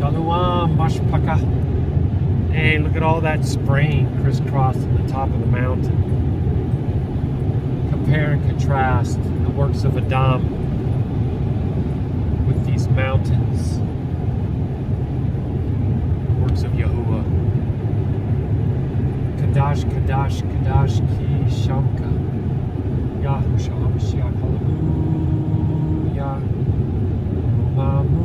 Shalom, Mashpaka. Hey, look at all that spraying crisscrossing the top of the mountain. Compare and contrast the works of Adam with these mountains. The works of Yahuah. Qadash, Qadash, Qadash, Ki Shamka. Yahusha, Mashiach, Hallelujah. Hallelujah.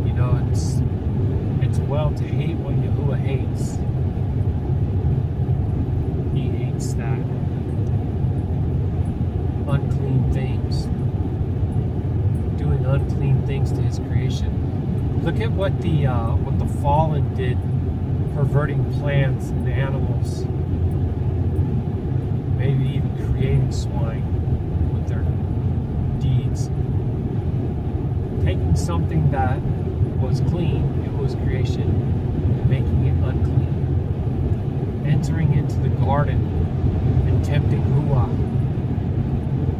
You know, it's well to hate what Yahuah hates. He hates that unclean things, doing unclean things to His creation. Look at what the fallen did, perverting plants and animals, maybe even creating swine with their deeds. Taking something that was clean, it was creation, and making it unclean. Entering into the garden and tempting Ruach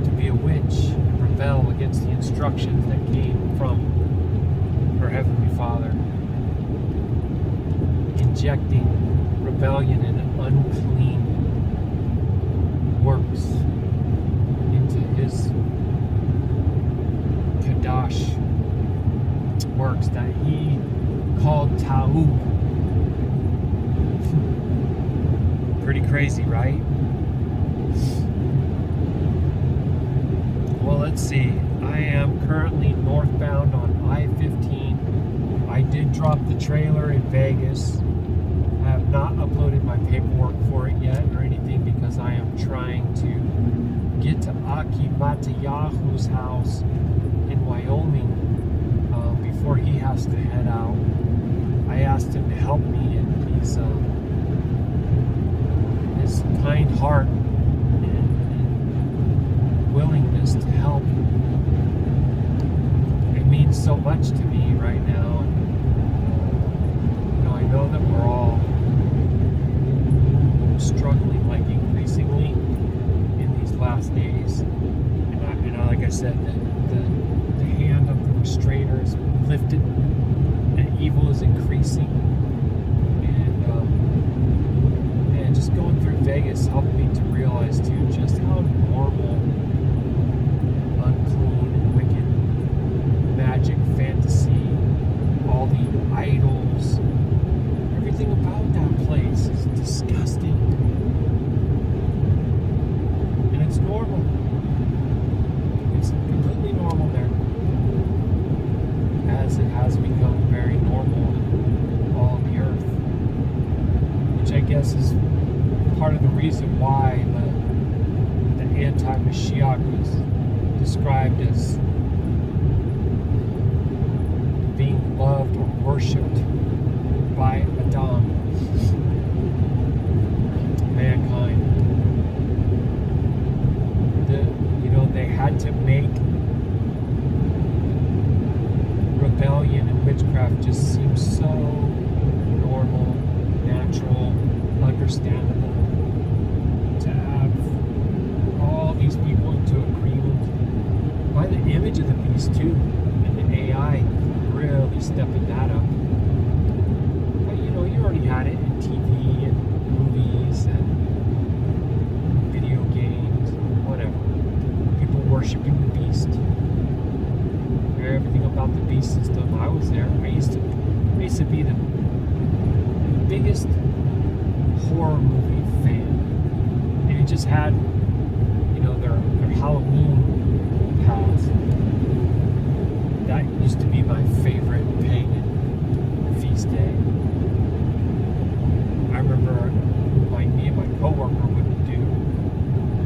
to be a witch and rebel against the instructions that came from her Heavenly Father. Injecting rebellion and unclean works into His Qadash works that He called Ta'u. Pretty crazy, right? Well, let's see. I am currently northbound on I-15. I did drop the trailer in Vegas. I have not uploaded my paperwork for it yet or anything because I am trying to get to Baruk Atah Yahuah's house in Wyoming before he has to head out. I asked him to help me, and his kind heart and willingness to help, it means so much to me right now. I know that we're all struggling, like, increasingly in these last days. And like I said, the hand of the restrainer is lifted, and evil is increasing. And just going through Vegas helped me to realize too just how normal, unclean, and wicked magic, fantasy, all the idols, everything about that place is disgusting. And it's normal. It's completely normal there. As it has become very normal in all of the earth. Which I guess is part of the reason why the anti-Mashiach was described as being loved or worshipped by Adam, mankind. They had to make rebellion and witchcraft just seem so normal, natural, understandable. To have all these people into agreement by the image of the beast too, and the AI really stepping that up. You already had it in TV and movies and video games, whatever. People worshiping the beast. Everything about the beast system. I was there. I used to be the biggest horror movie fan. And it just had, their Halloween pass. That used to be my favorite pagan feast day. I remember me and my coworker would do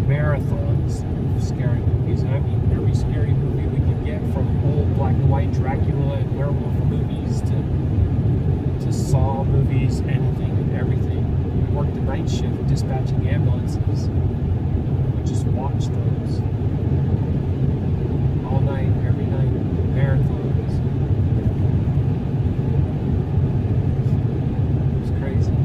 marathons of scary movies. And I mean, every scary movie we could get, from old black and white Dracula and werewolf movies to Saw movies, anything and everything. We worked the night shift dispatching ambulances. We just watched those all night, every night, marathons. It was crazy.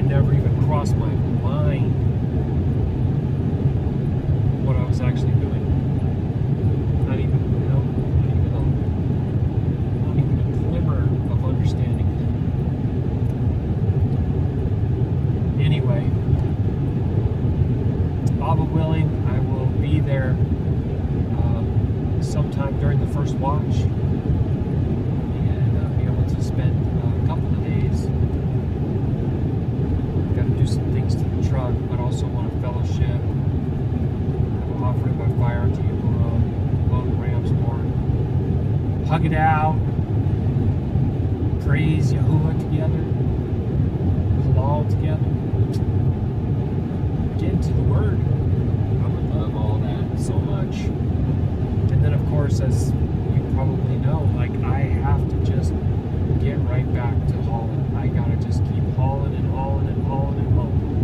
Never even slug it out, praise Yahuah together, halal together, get into the Word. I would love all that so much. And then, of course, as you probably know, like, I have to just get right back to hauling. I gotta just keep hauling and hauling and hauling and hauling.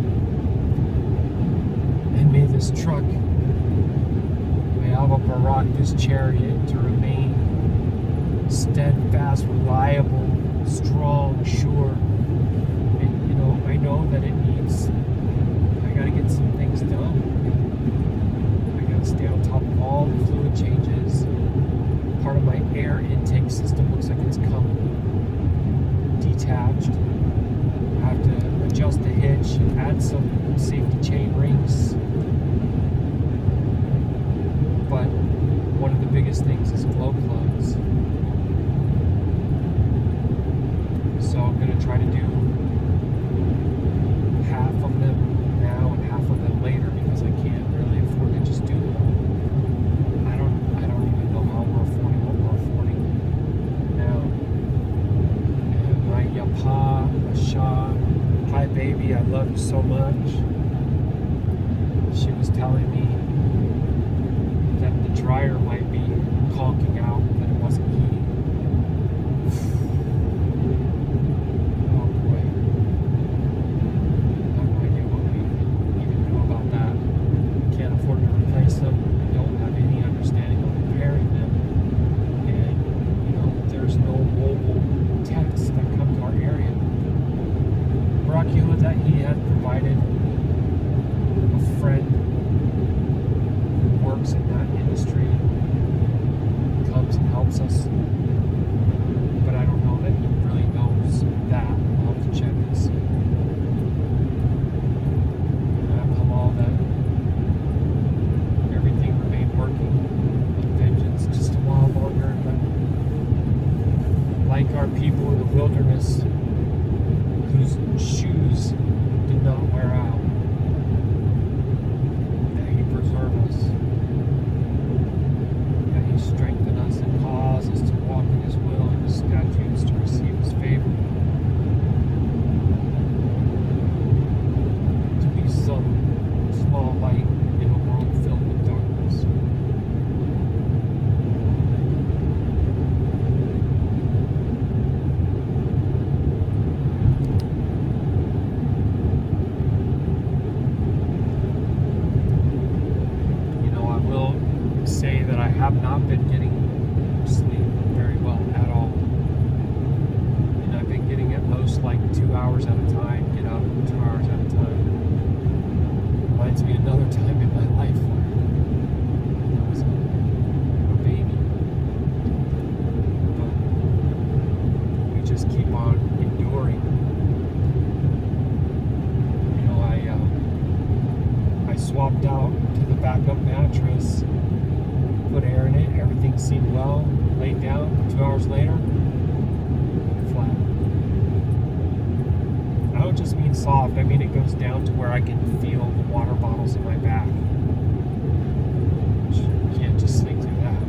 And may this truck, may Abba Baruk this chariot to remain steadfast, reliable, strong, sure. And, you know, I know that it needs, I gotta get some things done. I gotta stay on top of all the fluid changes. Part of my air intake system looks like it's come detached. I have to adjust the hitch, add some safety chain rings. But one of the biggest things is glow plugs. So I'm going to try to do half of them now and half of them later because I can't really afford to just do them. I don't even know how we're affording what we're affording now. And my Yapa, Asha, hi baby, I love you so much. She was telling me that the dryer might be conking out, that it wasn't heating. Oh boy. I have no idea what we even do about that. Can't afford to replace them. We don't have any understanding of repairing them. And, you know, there's no mobile techs that come to our area. Ruach Ha'Qadash that he had provided a friend who works in that industry, comes and helps us, but I don't know that he really knows that. I'll have to check and see. And I'm halal that everything remained working with vengeance just a while longer, but like our people in the wilderness whose shoes did not wear out, that he preserve us, that he strengthen us and cause us to walk in his will and his statutes to receive his favor, to be some small light in a world filled with darkness. Say that I have not been getting sleep very well at all. And I've been getting at most like 2 hours at a time, get up 2 hours at a time. Reminds me another time in my life where I was a baby. But we just keep on enduring. You know, I swapped out to the backup mattress, put air in it, everything seemed well, laid down, 2 hours later, flat. I don't just mean soft, I mean it goes down to where I can feel the water bottles in my back. You can't just sleep through that.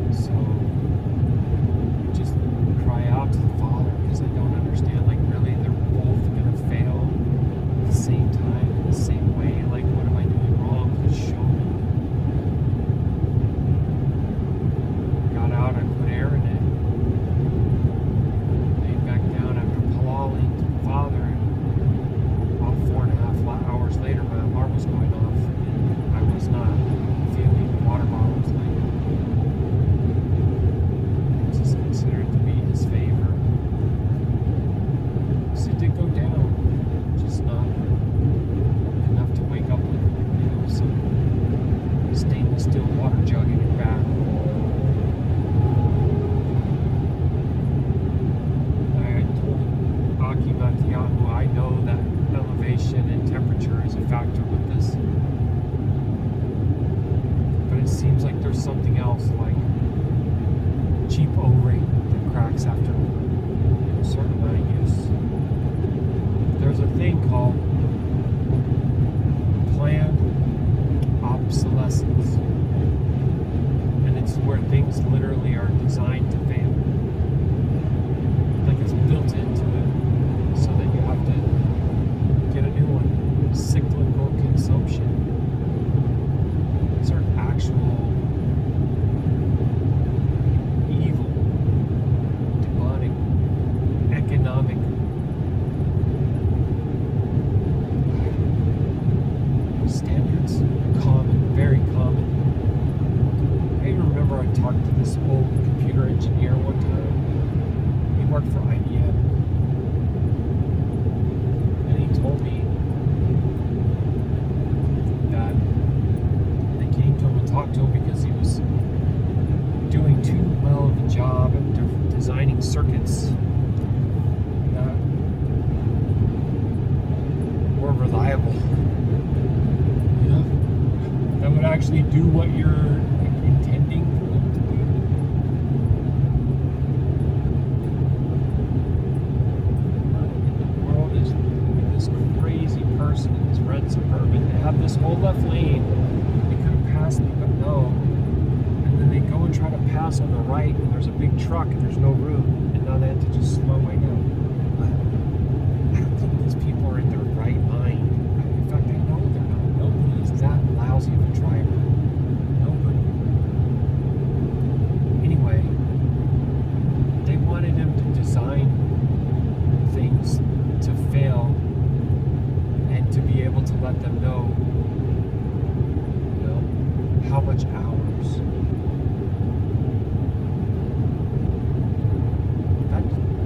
And so, just cry out to the Father, because I don't understand, like really, they're both going to fail at the same time, in the same way. Like, what am I doing wrong? Just show me. Got out, I put air in it. Laid back down after halaling to the Father. And about 4.5 hours later, my alarm was going off. And I was not feeling the water bottles. Like, it's just considered to be his favor. So it did go down. Just not enough to wake up with, you know, some stainless steel water jug in your back. I told Baruk Atah Yahuah, I know that elevation and temperature is a factor with this, but it seems like there's something else, like cheap O-ring that cracks after a certain amount of use. There's a thing called planned obsolescence. designed to fail. Like it's built into it so that you have to get a new one. Cyclical consumption. These are actual evil, demonic, economic standards. Common, very common. I even remember I talked to this old computer engineer one time. He worked for IBM. And he told me that they came to him and talked to him because he was doing too well of a job at designing circuits that were reliable. You know? That would actually do what you're intending for them to do. In the world is this crazy person in this red Suburban. They have this whole left lane. They could have passed me, but no. And then they go and try to pass on the right, and there's a big truck, and there's no room. And now they have to just slow way down. I don't think these people are in their right mind. In fact, I know they're not. Nobody is that lousy of a driver. Nobody. Anyway, they wanted him to design things to fail and to be able to let them know, you know, how much hours.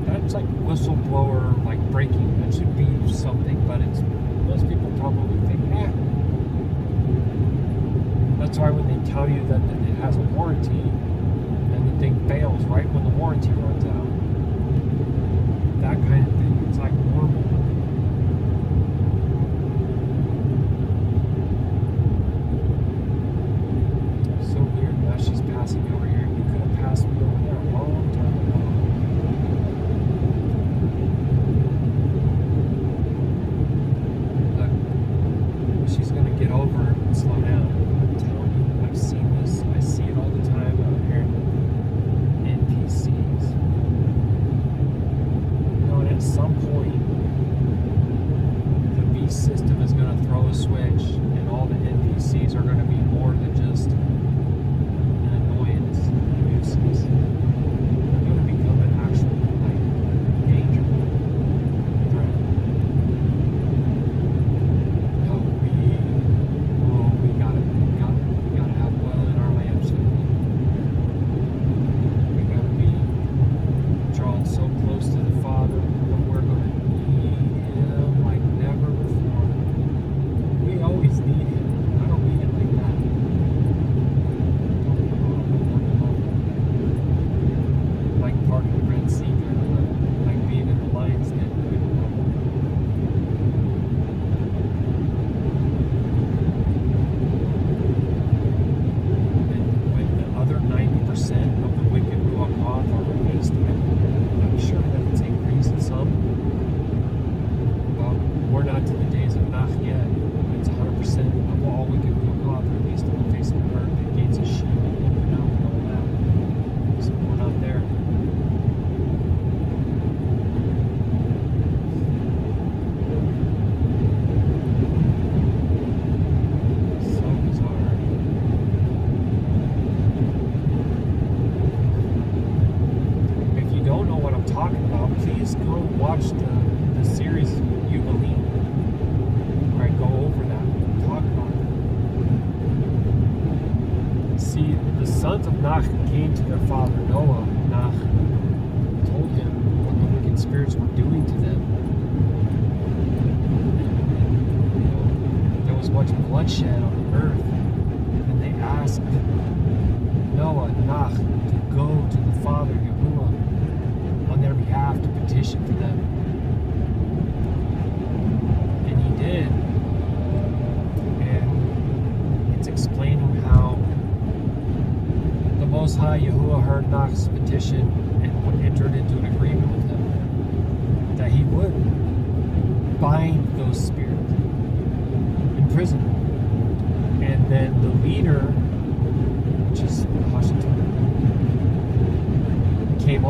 That's like whistleblower, like breaking. That should be something, but it's most people probably think, That's why when they tell you that it has a warranty and the thing fails right when the warranty runs out, that kind of thing, it's like normal. So weird. Now she's passing me over here. You could have passed me over there a long time ago. Look, she's gonna get over and slow down. I'm telling you, I've seen this. I see it all the time out here. NPCs. You know, and at some point, the beast system is gonna throw a switch, and all the NPCs are gonna be more than just an annoyance, a nuisance. They're gonna become an actual, like, danger, threat. No, we gotta have oil in our lamps. We gotta be drawn so close to the Father that we're gonna need Him like never before. We always need Him. I don't mean it like that. Like part of the Red Sea, kind of like being in the lion's den. And when the other 90% of the wicked Ruach Ha'Qadash are released, I'm sure that it's increased some. But we're not to the days of Nach yet. It's 100% of all wicked Ruach Ha'Qadash released on the face of the earth. The gates of Sheol open up and all that. So we're not there. So bizarre. If you don't know what I'm talking about, please go watch the series You Believe. Where I go over that and talk about it. See, the sons of Nach came to their father Noah. Nach told him what the wicked spirits were doing to them. You know, there was much bloodshed on the earth. And they asked Noah, Nach, to go to the Father Yahuah on their behalf to petition for them. And he did. And it's explaining how the Most High Yahuah heard Nach's petition and entered into an agreement with him that he would bind those spirits, imprison them. And then the leader, which is Yahusha,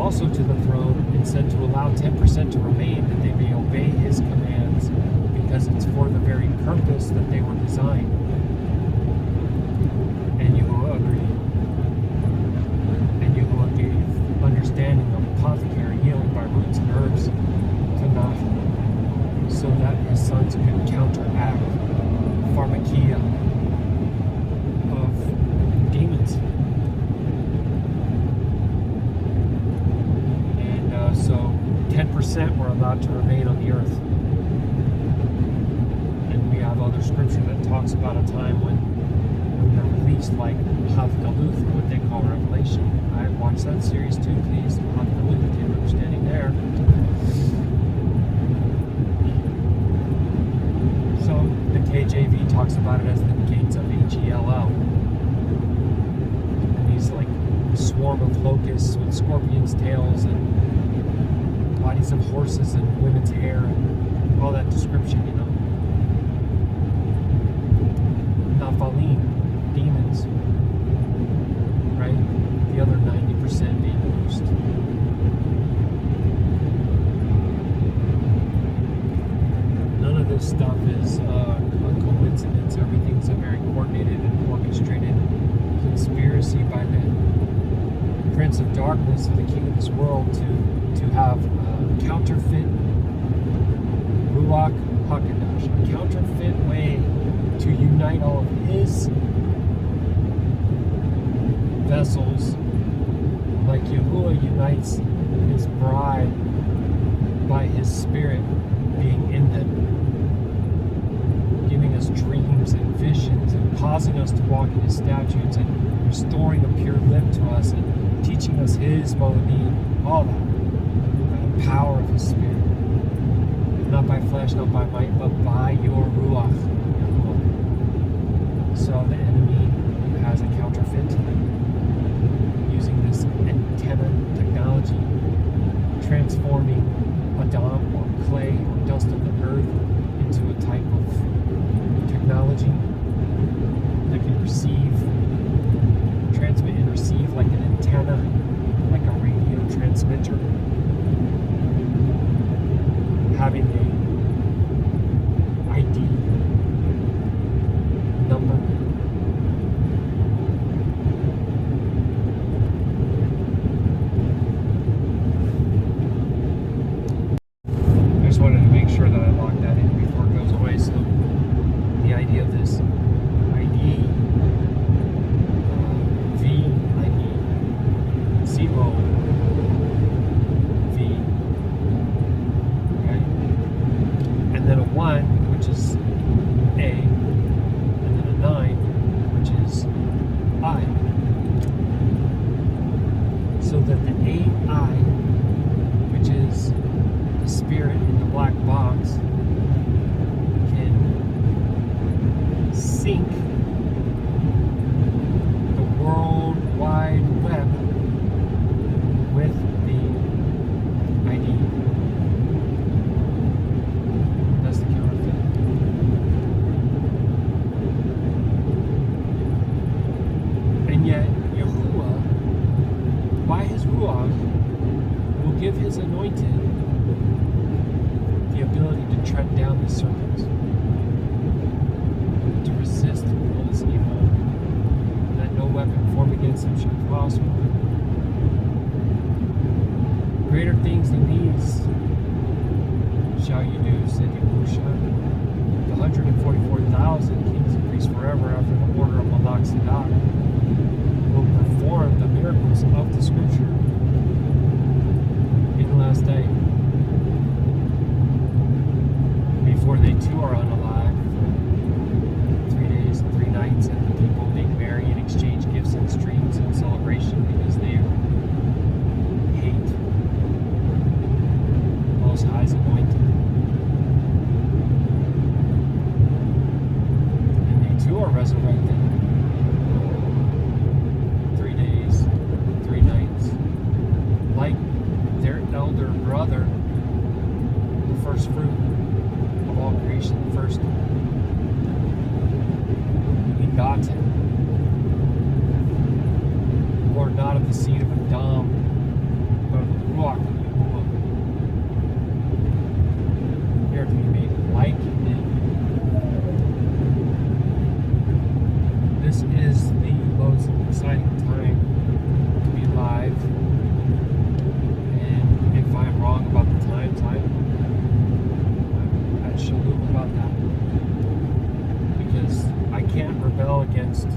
also to the throne and said to allow 10% to remain, that they may obey his commands, because it's for the very purpose that they were designed. And Yahuwah agreed. And Yahuwah gave understanding of apothecary healing by roots and herbs to Nahum, so that his sons could counteract pharmakia of demons. And so 10% were allowed to remain on the earth. And we have other scripture that talks about a time when they're released, like Havgaluth, what they call Revelation. I watched that series too, please. Havgaluth, get understanding there. So the KJV talks about it as the gates of Hell. And these like swarm of locusts with scorpions' tails and bodies of horses and women's hair and all that description, you know. Naphalim, demons, right? The other 90% being loosed. None of this stuff is a coincidence. Everything's a very coordinated and orchestrated conspiracy by the Prince of Darkness of the King of this world to have counterfeit Ruach Ha'Qadash, a counterfeit way to unite all of his vessels, like Yahuwah unites his bride by his spirit being in them, giving us dreams and visions and causing us to walk in his statutes and restoring a pure lip to us and teaching us his moedim, all that, by the power of his spirit. Not by flesh, not by might, but by your Ruach. So the enemy has a counterfeit using this antenna technology, transforming Adam or clay or dust of the earth into a type of technology that can transmit and receive like an antenna, like a radio transmitter, having a ID number. I just wanted to make sure that I locked that in before it goes away. So the idea of this ID, VID, COV, okay, and then a 1, which is A, and then a 9, which is I. So that the AI, which is the spirit in the black box, can sync the World Wide Web with the ID. That's the counterfeit. And yet, Yahuwah, by his Ruach, will give his anointed the ability to tread down the serpents, to resist all this evil, that no weapon formed against him shall prosper. Greater things than these shall you do, said Yahusha. The 144,000 kings and priests forever after the order of Malach Sadak will perform the miracles of the scripture in the last day, before they too are unalive for 3 days and 3 nights, and the people make merry and exchange gifts and streams and celebration, because they hate Most High's anointed. And they too are resurrected 3 days, 3 nights, like their elder brother, the first fruit of all creation, the first begotten, who are not of the seed of Adam, but of the Ruach Ha'Qadash. We are to be made like Him. This is the most exciting time to be alive. And if I'm wrong about the times, I'm at Shalum about that. Because I can't rebel against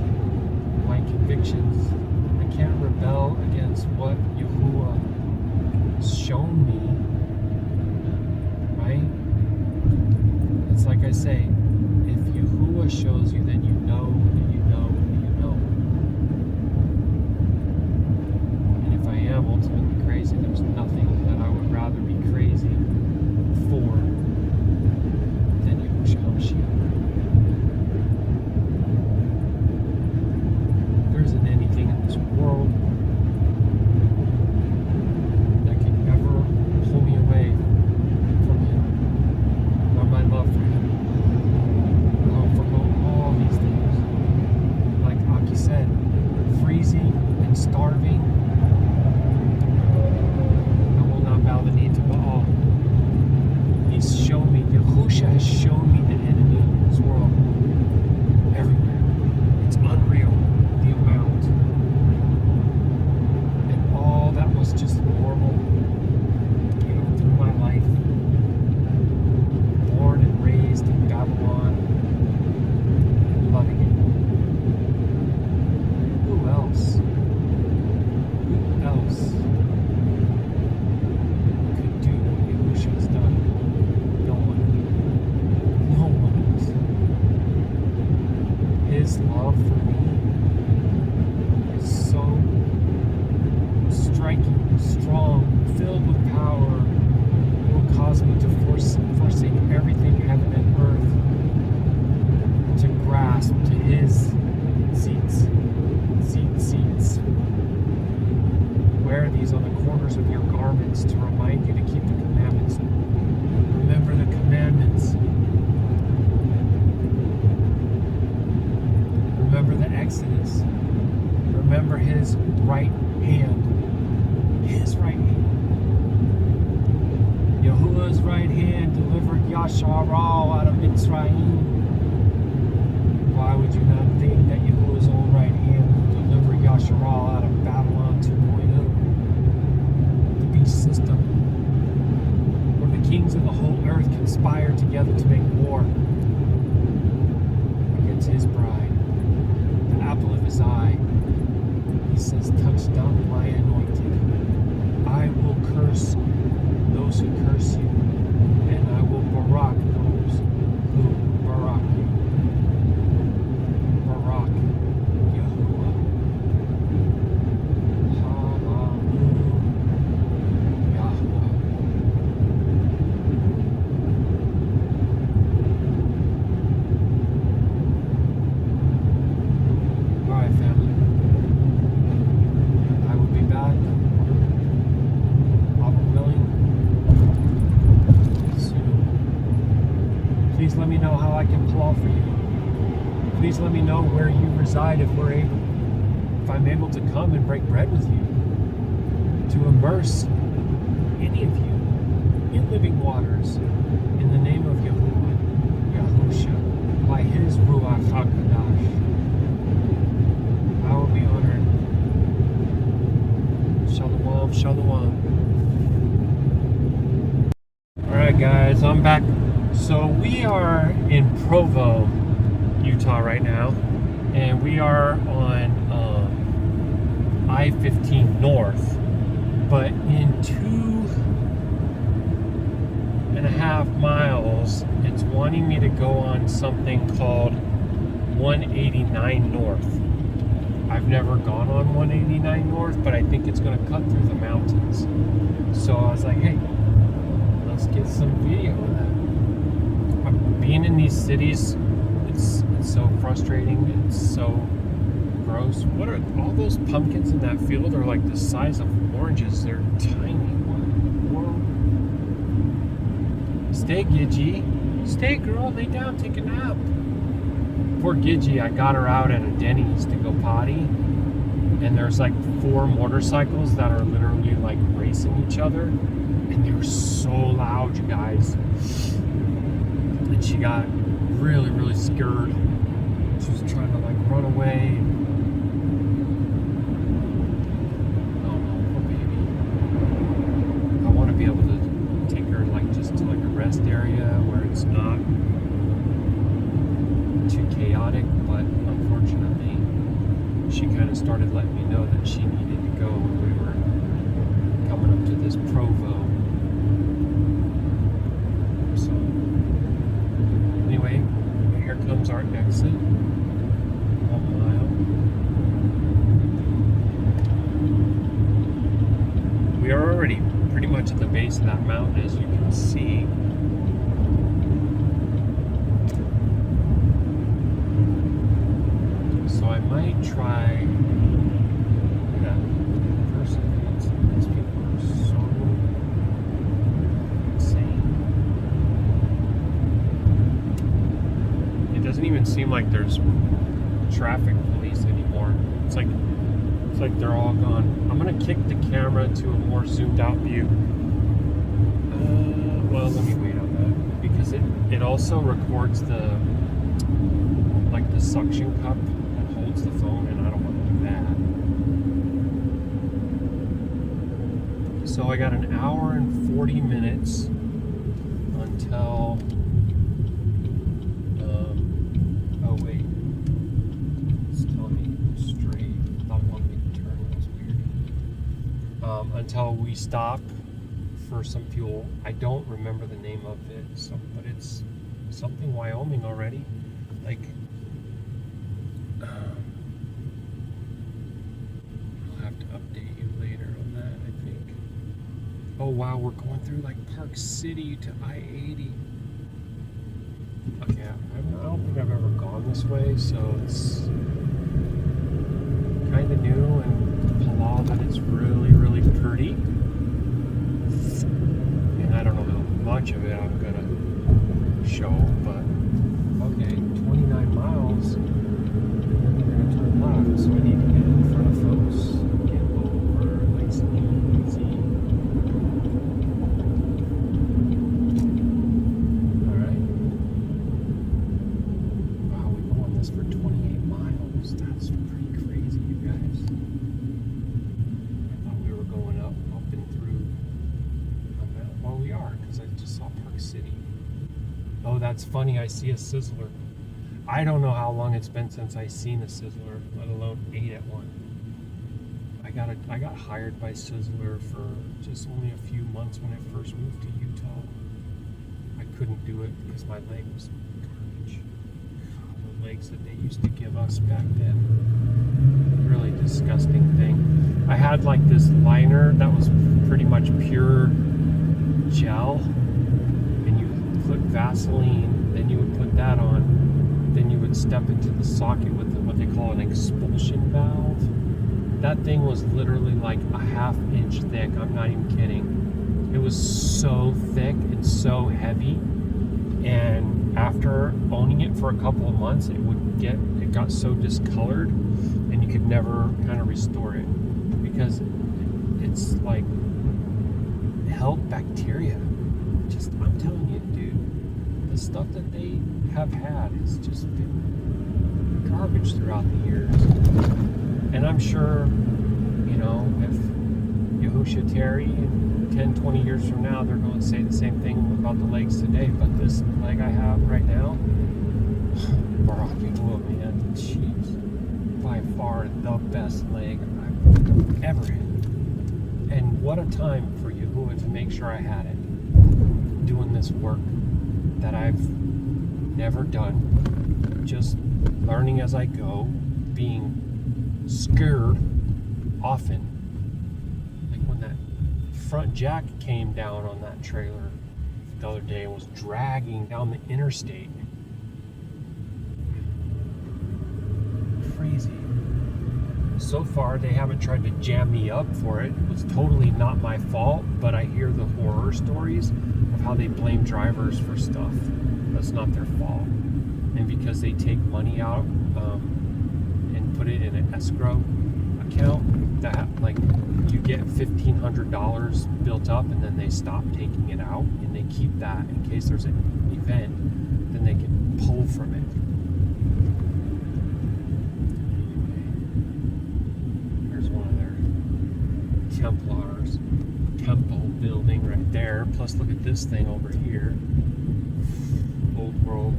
my convictions. I can't rebel against what Yahuwah has shown me. Right? It's like I say, if Yahuwah shows you, then you know, and you know, and you know. And if I am ultimately crazy, there's nothing that I would rather be crazy for than Yahusha HaMashiach. There isn't anything in this world that can ever pull me away from Him, or my love for Him. I'll forgo all these things. Like Aki said, freezing and starving, I will not bow the knee to Baal. He's shown me, Yahusha has shown me the enemy in this world everywhere. It's unreal, the amount. And all that was just normal getting through my life. Born and raised in Babylon, and loving it. Who else? Who else could do what Yahusha has done? No one. No one else. His love for me is so striking, strong, filled with power. It will cause me to forsake everything heaven and earth to grasp to His seats. Wear these on the corners of your garments to remind you to keep the commandments. Remember the commandments. Remember the Exodus. Remember His right hand. His right hand. Yahuwah's right hand delivered Yashar'Al out of Mitzrayim. Why would you not think that Yahuwah's own right hand would deliver Yashar'Al out of Babylon 2.0? The beast system, where the kings of the whole earth conspire together to make war against His bride, the apple of His eye. He says, touch not my anointed. I will curse those who curse you, and I will barak those who barak you. Barak Yahuwah. Hallelujah. Yahuwah. Alright, family. I will be back. I'll be willing. Please let me know how I can pull off for you. Please let me know where you reside if I'm able to come and break bread with you. To immerse any of you in living waters in the name of Yahuwah, Yahusha, by His Ruach Ha'Qadash. I will be honored. Shalom, shalom. Alright guys, I'm back. So we are in Provo, Utah right now, and we are on I-15 North, but in 2.5 miles, it's wanting me to go on something called 189 North. I've never gone on 189 North, but I think it's going to cut through the mountains. So I was like, hey, let's get some video of that. Being in these cities, it's so frustrating. It's so gross. What are all those pumpkins in that field? Are like the size of oranges. They're tiny. What in the world? Stay, Gidgy. Stay, girl. Lay down. Take a nap. Poor Gidgy. I got her out at a Denny's to go potty. and there's like 4 motorcycles that are literally like racing each other, and they were so loud, you guys. And she got really, really scared. She was trying to like run away. Oh no, poor baby. I want to be able to take her like just to like a rest area where it's not too chaotic, but unfortunately she kind of started letting me know that she needed to go when we were coming up to this Provo. So anyway, here comes our exit. 1 mile. We are already pretty much at the base of that mountain, as you can see. So I might try that person. These people are so insane. It doesn't even seem like there's traffic police anymore. It's like they're all gone. I'm gonna kick the camera to a more zoomed out view. Well, let me wait on that because it also records the suction cup that holds the phone, and I don't want to do that. So I got an hour and 40 minutes until oh wait, it's telling me straight. I thought it wanted me to turn. That was weird. Until we stop for some fuel. I don't remember the name of it, but it's something Wyoming already. Like, I'll have to update you later on that, I think. Oh wow, we're going through like Park City to I-80. Okay, I don't think I've ever gone this way, so it's kind of new and halal that it's really, really pretty. And I don't know how much of it I'm gonna show, but okay, 29 miles, and then we're gonna turn left, so I need to get in front of folks, get over, nice and easy. Alright. Wow, we've been on this for 28 miles. That's pretty crazy, you guys. I thought we were going up and through. Well, we are, because I just saw Park City. Oh, that's funny. I see a Sizzler. I don't know how long it's been since I seen a Sizzler, let alone ate at one. I got hired by Sizzler for just only a few months when I first moved to Utah. I couldn't do it because my leg was garbage. The legs that they used to give us back then. Really disgusting thing. I had like this liner that was pretty much pure gel, and you put Vaseline, then you would put that on, then you would step into the socket with what they call an expulsion valve. That thing was literally like a half-inch thick. I'm not even kidding. It was so thick and so heavy, and after owning it for a couple of months, it got so discolored, and you could never kind of restore it because it's like help bacteria. I'm telling you, dude, the stuff that they have had has just been garbage throughout the years. And I'm sure, you know, if Yahusha Terry in 10, 20 years from now, they're going to say the same thing about the legs today. But this leg I have right now, Baruk Atah Yahuah, man, jeez, by far the best leg I've ever had. And what a time for Yahuah to make sure I had it, doing this work that I've never done, just learning as I go, being scared often. Like when that front jack came down on that trailer the other day and was dragging down the interstate. Crazy. So far, they haven't tried to jam me up for it. It was totally not my fault, but I hear the horror stories of how they blame drivers for stuff that's not their fault. And because they take money out and put it in an escrow, account that like you get $1,500 built up, and then they stop taking it out, and they keep that in case there's an event, then they can pull from it. Here's one of their Templars temple building right there. Plus, look at this thing over here. Old world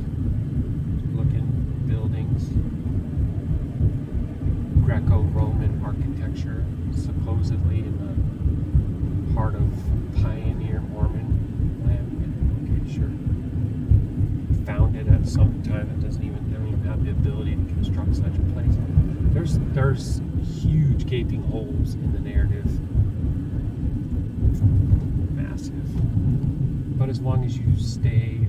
looking buildings. Greco-Roman architecture, supposedly in the heart of pioneer Mormon land. Okay, sure. Founded at some time that they don't even have the ability to construct such a place. There's huge gaping holes in the narrative. Massive. But as long as you stay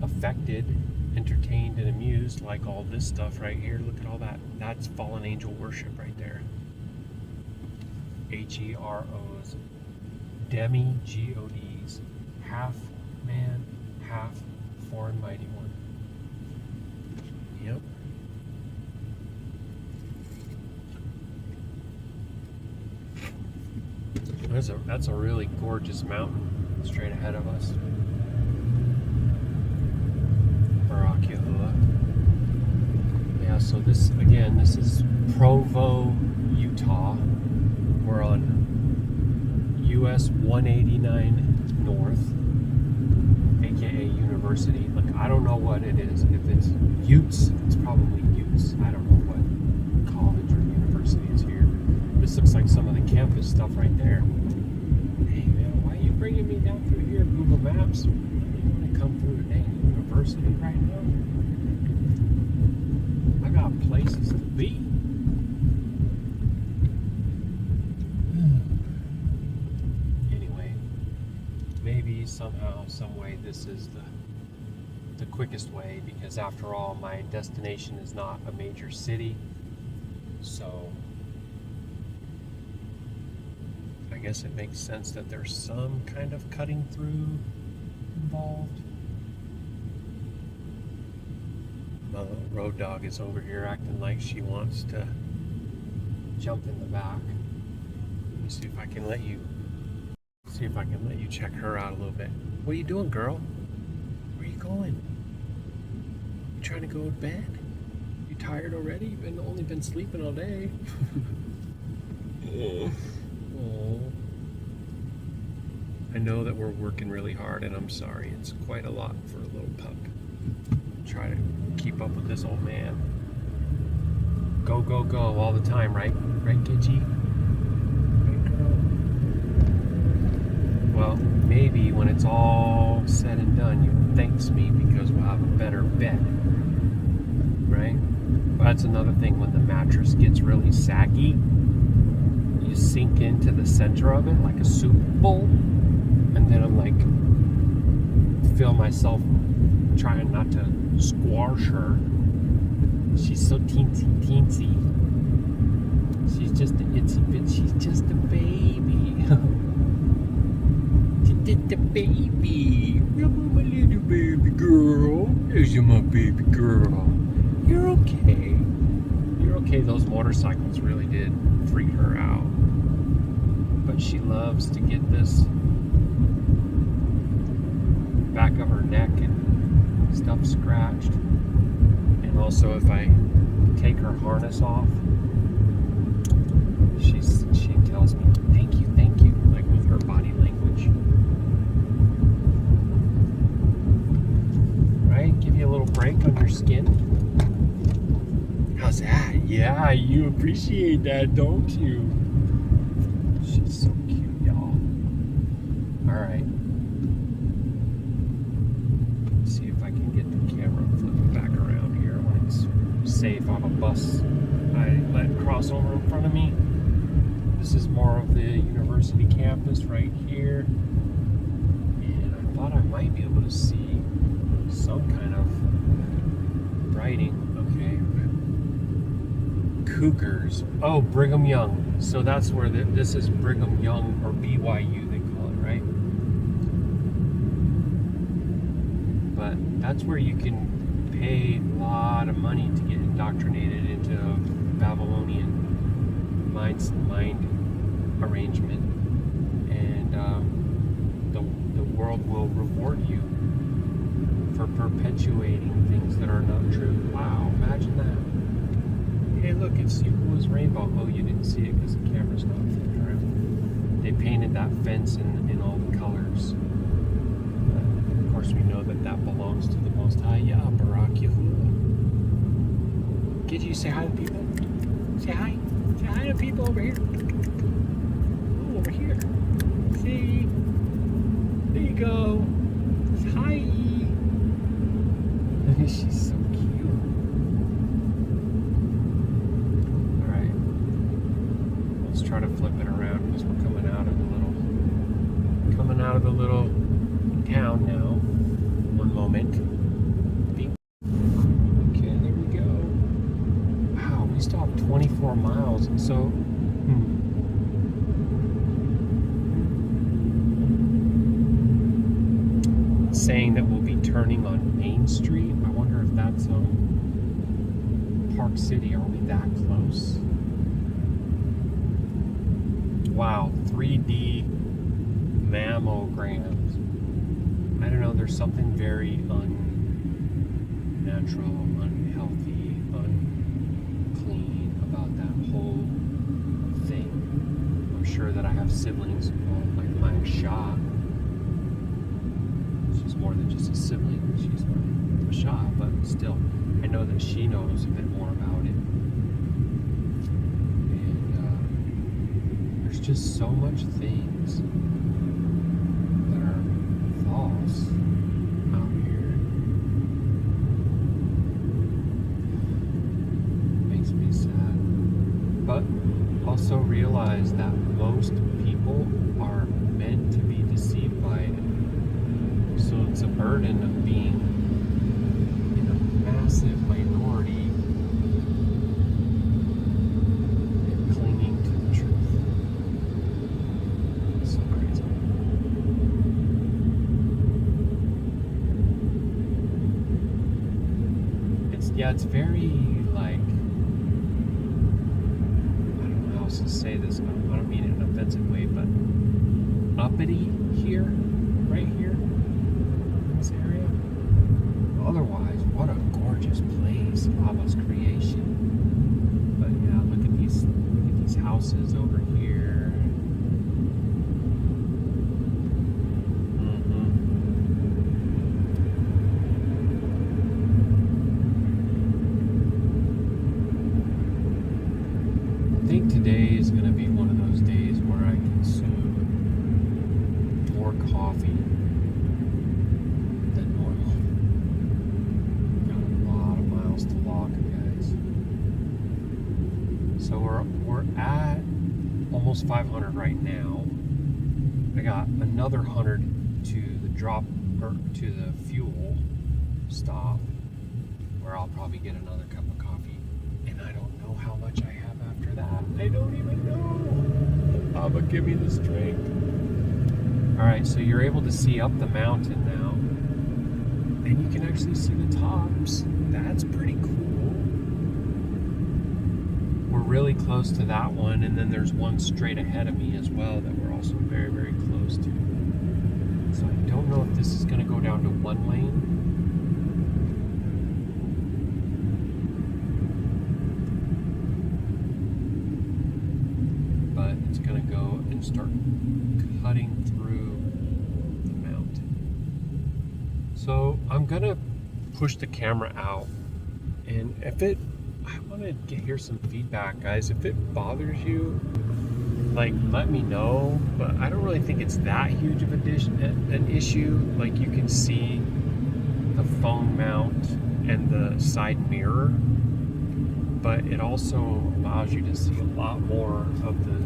affected, entertained, and amused, like all this stuff right here, look at all that. That's fallen angel worship right there. HEROs. Demi-GODs. Half man, half foreign mighty one. Yep. That's a really gorgeous mountain straight ahead of us. Baruk Yahuah. Yeah, so this is Provo, Utah. We're on US 189 North, aka University. Look, I don't know what it is. If it's Utes, it's probably Utes. I don't know what college or university is here. This looks like some of the campus stuff right there. Hey man, why are you bringing me down through here, Google Maps? You want to come through the dang university right now? I got places to be. Anyway, maybe somehow, some way, this is the quickest way, because after all, my destination is not a major city, so I guess it makes sense that there's some kind of cutting through involved. My little road dog is over here acting like she wants to jump in the back. Let me see if I can let you check her out a little bit. What are you doing, girl? Where are you going? You trying to go to bed? You tired already? You've only been sleeping all day. Oh. I know that we're working really hard, and I'm sorry. It's quite a lot for a little pup. Try to keep up with this old man. Go, go, go all the time, right? Right, Gidgy? Right, girl? Well, maybe when it's all said and done, you thanks me because we'll have a better bed. Right? But that's another thing. When the mattress gets really saggy, you sink into the center of it like a soup bowl, and then I'm like, feel myself trying not to squash her. She's so teensy. She's just an itsy bit. She's just a baby. She's just a baby. You're my little baby girl. There's my baby girl. You're okay. You're okay. Those motorcycles really did freak her out. But she loves to get this back of her neck and stuff scratched. And also, if I take her harness off, she tells me thank you, like with her body language. Right? Give you a little break on your skin. How's that? Yeah, you appreciate that, don't you? She's so cute, y'all. Alright. See if I can get the camera flipping back around here when it's safe on a bus I let cross over in front of me. This is more of the university campus right here. And I thought I might be able to see some kind of writing. Okay. Cougars. Oh, Brigham Young. So that's where this is Brigham Young, or BYU they call it, right? But that's where you can pay a lot of money to get indoctrinated into Babylonian mind arrangement, and the world will reward you for perpetuating things that are not true. Wow, imagine that. Hey, look, it's Yuhua's rainbow. Oh, you didn't see it because the camera's not flipped around. They painted that fence in all the colors. Of course, we know that that belongs to the Most High, Baruk Yahuah. Did you say hi to people? Say hi. Say hi to people over here. Oh, over here. See? There you go. Say hi. She's so cute. Alright. Let's try to flip it around because we're coming out of the little town now. One moment. Okay, there we go. Wow, we stopped 24 miles. So, saying that we'll be turning on Main Street. I wonder if that's Park City. Are we that close? Wow, 3D mammograms. I don't know, there's something very unnatural, unhealthy, unclean about that whole thing. I'm sure that I have siblings, like my Shah. She's more than just a sibling, she's my Shah, but still, I know that she knows a bit more about it. And there's just so much things that are false out here. Makes me sad. But also realize that most people are meant to be deceived by it. So it's a burden of being in a massive minority and clinging to the truth. It's so crazy. It's very, like, I don't know how else to say this. I don't mean it in an offensive way, but uppity here, right here. This area. Otherwise, what a gorgeous place, Abba's creation. But yeah, look at these houses over here. I think today is going to be one of those days where I consume more coffee than normal. Got a lot of miles to walk, guys. So we're at almost 500 right now. I got another 100 to the drop, or to the fuel stop, where I'll probably get another cup of coffee. And I don't know how much I have after that. I don't even know. Abba, give me the strength. Alright, so you're able to see up the mountain now. And you can actually see the tops. That's pretty cool. We're really close to that one, and then there's one straight ahead of me as well that we're also very, very close to. So I don't know if this is going to go down to one lane. But it's going to go and start cutting through the mountain. So I'm going to push the camera out, and I want to hear some feedback, guys. If it bothers you, like, let me know. But I don't really think it's that huge of an issue. Like, you can see the phone mount and the side mirror, but it also allows you to see a lot more of the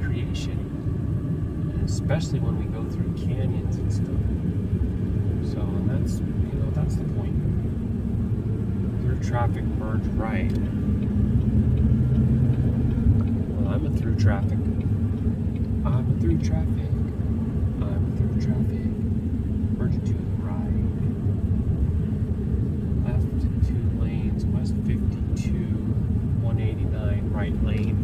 creation, and especially when we go through canyons and stuff. So, and that's the point. Through traffic, merge right. Well, I'm a through traffic. I'm a through traffic. I'm a through traffic. Merge to the right. Left 2 lanes, west 52, 189, right lane.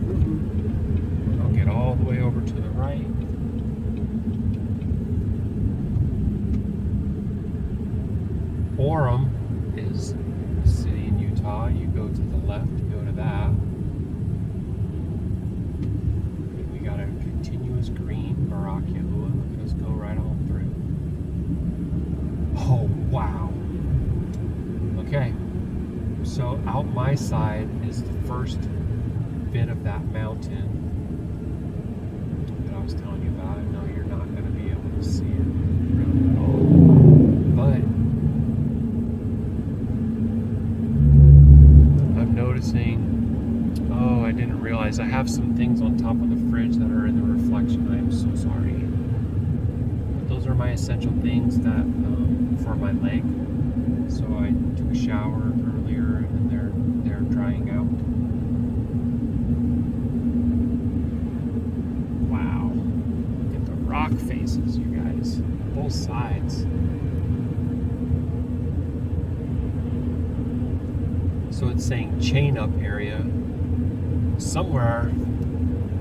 Orem is a city in Utah. You go to the left, you go to that. And we got a continuous green, Baruk Atah Yahuah. Look at us go right on through. Oh, wow. Okay. So out my side is the first bit of that mountain that I was telling you about. I know you're not going to be able to see it really at all. But I'm noticing, oh, I didn't realize I have some things on top of the fridge that are in the reflection. I am so sorry. But those are my essential things that for my leg. So I took a shower earlier and they're drying out. Wow. Look at the rock faces, you guys. Both sides. So it's saying chain up area. Somewhere, I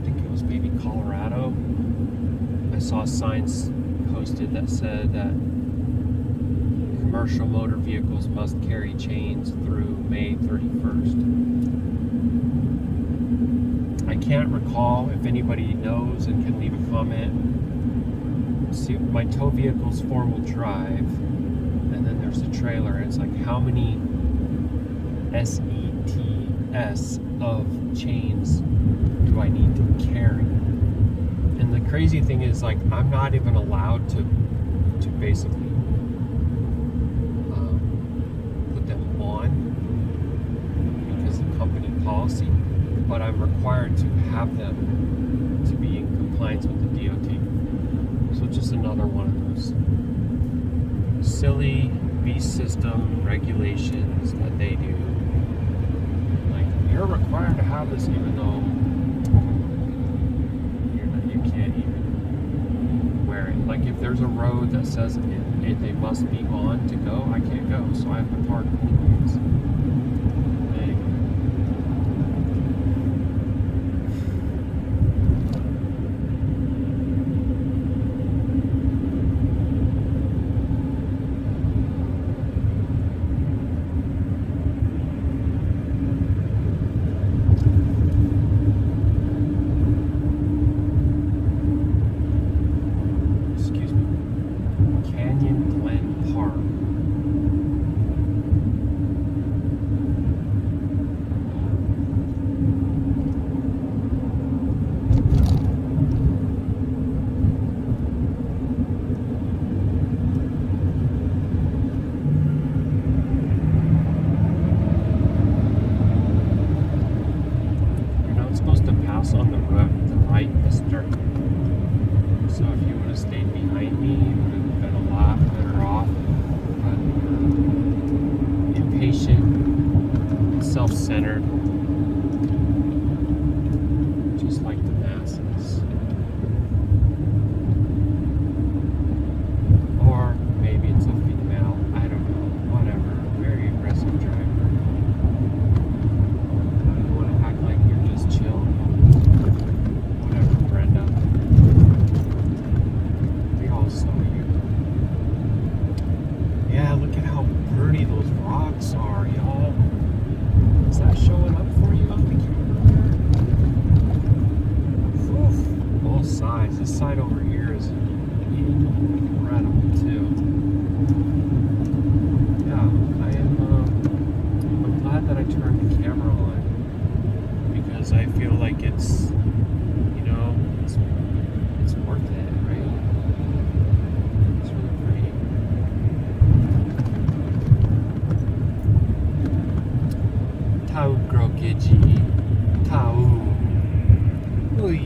think it was maybe Colorado, I saw signs posted that said that commercial motor vehicles must carry chains through May 31st. I can't recall if anybody knows and can leave a comment. See, my tow vehicle's 4-wheel drive, and then there's a trailer. It's like, how many SETS of chains do I need to carry? And the crazy thing is, like, I'm not even allowed to basically put them on because of company policy, but I'm required to have them to be in compliance with the DOT. So just another one of those silly beast system regulations that they do. Like, you're required to have this even though you can't even wear it. Like, if there's a road that says they must be on to go, I can't go, so I have to park anyways. On the right, mister. So if you would have stayed behind me, you would have been a lot better off. But impatient, self-centered, just like the masses. Or maybe it's a female, I don't know, whatever, very aggressive driver. You want to act like you're just chill? Yeah, look at how pretty those rocks are, y'all. Is that showing up for you on the camera? Oof. Both sides. This side over here is incredible too. Yeah, I'm glad that I turned the camera on because I feel like it's, it's worth it, right? It's really pretty. Tau Grokiji. Tau. Ui.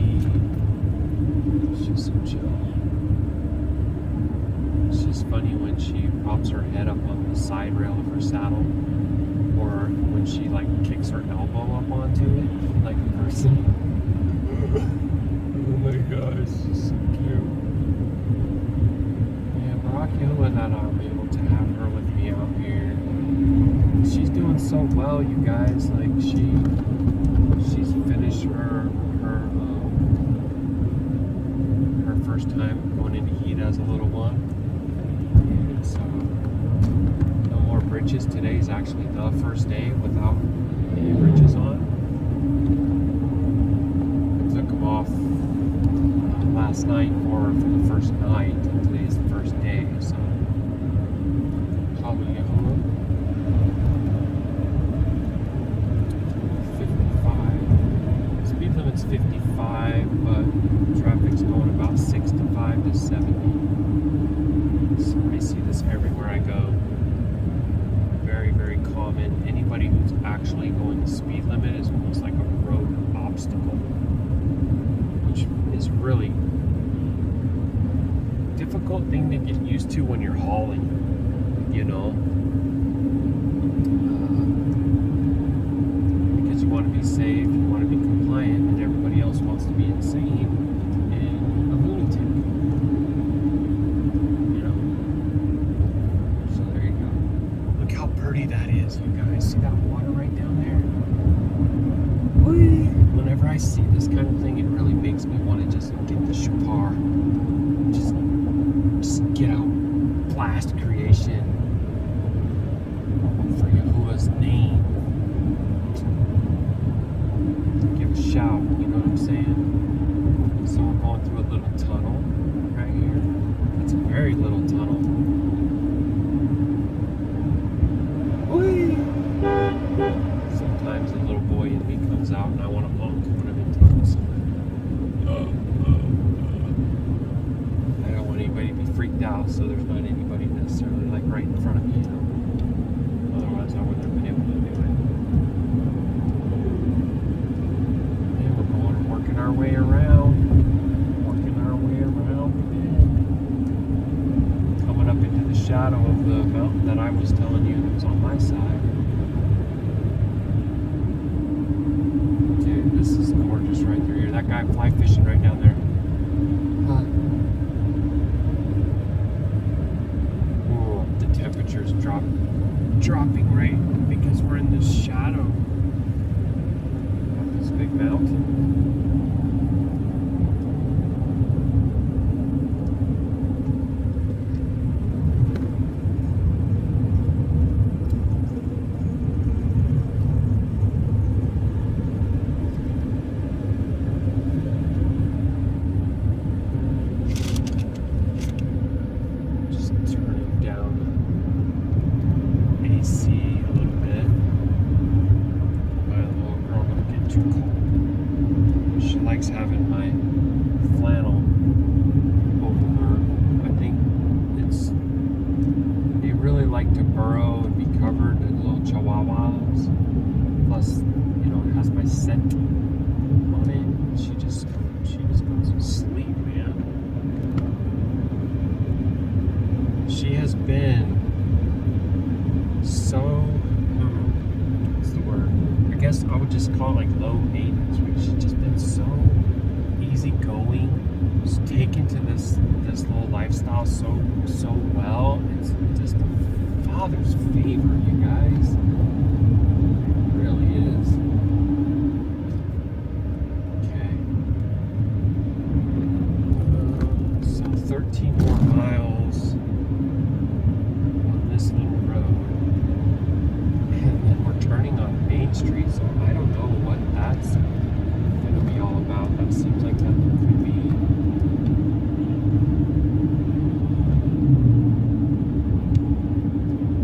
It's just so chill. It's just funny when she props her head up on the side rail of her saddle, or when she like kicks her elbow up onto it like a person. Oh my gosh, she's so cute. Yeah, Baruk Atah that I'm able to have her with me out here. She's doing so well, you guys. Like she's finished her first time going into heat as a little one, and so no more bridges. Today is actually the first day without any bridges on. I took them off last night for the first night, and today's the first day, so Shalum Yahuah. 55. Speed limit's 55, but traffic's going about 65 to 70. So I see this everywhere I go. Very, very common. Anybody who's actually going the speed limit is almost like a road obstacle, which is really difficult thing to get used to when you're hauling, you know, because you want to be safe, you want to be compliant, and everybody else wants to be insane and a lunatic, you know. So there you go. Look how pretty that is, you guys. See that water right down there? Whee! Whenever I see this kind of thing, it really makes me want to just get the shofar, just get out, blast creation for Yahuwah's name. Give a shout, you know what I'm saying? So we're going through a little tunnel right here. It's a very little tunnel. Whee! Sometimes the little boy in me comes out and I want to honk when I'm in tunnels. I don't want anybody to be freaked out, so there's not anybody necessarily like right in front of me, you know? Otherwise I wouldn't have been able to do it. And we're going and working our way around. Coming up into the shadow of the mountain that I was telling you that was on my side. Dude, this is gorgeous right through here. That guy fly fishing right down there. Temperatures dropping right because we're in this shadow of this big mountain. Having my flannel over her. I think they really like to burrow and be covered in little chihuahuas. Plus, you know, it has my scent on it. She just goes to sleep, man. She has been so, what's the word? I guess I would just call it like low maintenance. She's just been so easygoing. She's taken to this little lifestyle so well. It's just a father's favor, you guys. It really is. Okay. So 13 more miles on this little road. And then we're turning on Main Street, so I don't know what that's going to be all about. That seems like that could be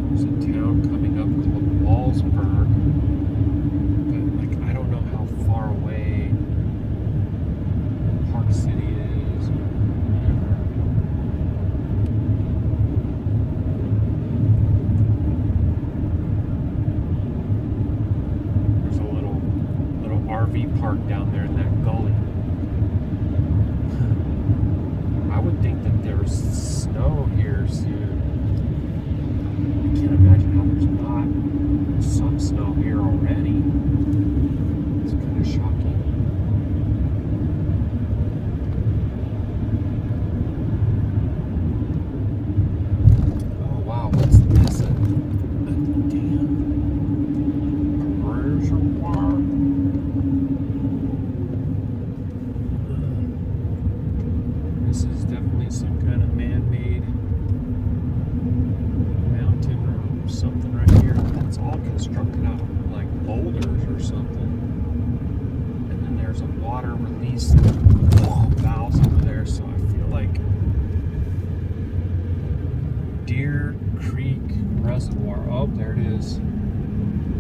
there's a town coming up called Wallsburg, but like I don't know how far away Park City is or whatever. There's a little RV park down there in that gully. I would think that there's snow here soon. I can't imagine how there's not some snow here already. It's kind of shocking. Oh wow, what's this? A dam? A reservoir? This is definitely some kind of man-made mountain or something right these valves over there, so I feel like Deer Creek Reservoir. Oh, there it is.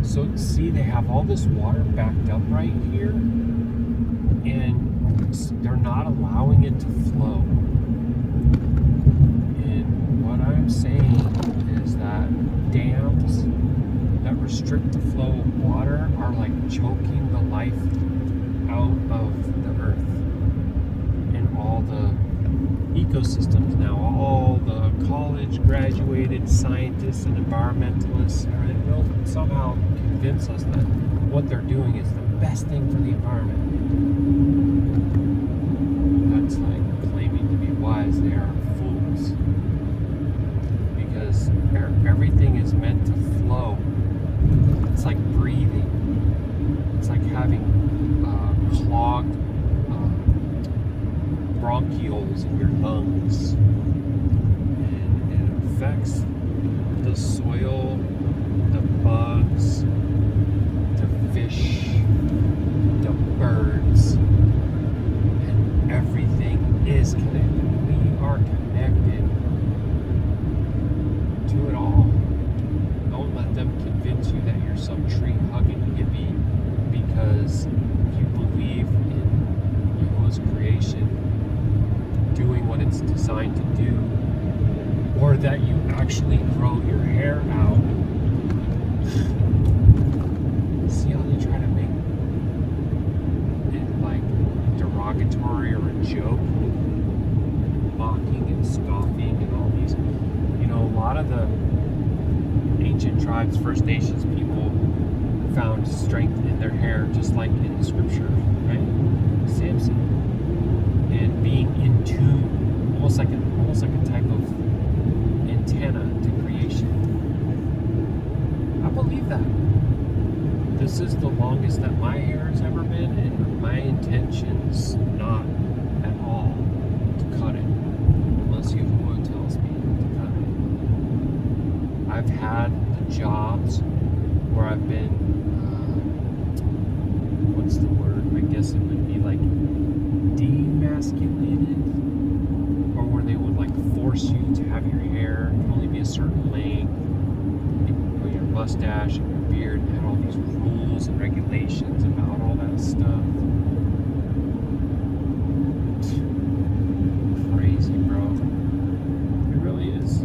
So see, they have all this water backed up right here, and they're not allowing it to flow. And what I'm saying is that dams that restrict the flow of water are like choking the life out of the earth and all the ecosystems now. All the college graduated scientists and environmentalists will somehow convince us that what they're doing is the best thing for the environment. That's like claiming to be wise. They are fools, because everything is meant to flow. It's like breathing. It's like having clogged bronchioles in your lungs, and it affects the soil, the bugs, the fish, the birds, and everything is connected. We are connected to it all. Don't let them convince you that you're some tree-hugging hippie because you believe in Yahuwah's creation doing what it's designed to do, or that you actually grow your hair out. See how they try to make it like derogatory or a joke, mocking and scoffing and all these. You know, a lot of the ancient tribes, First Nations people, found strength in their hair, just like in the scripture, right? Samson. And being in tune, almost like a type of antenna to creation. I believe that. This is the longest that my hair has ever been, and my intention's not at all to cut it, unless Yahuwah tells me to cut it. I've had the jobs where I've been, what's the word? I guess it would be like demasculated, or where they would like force you to have your hair only be a certain length, or your mustache and your beard, and had all these rules and regulations about all that stuff. Crazy, bro. It really is.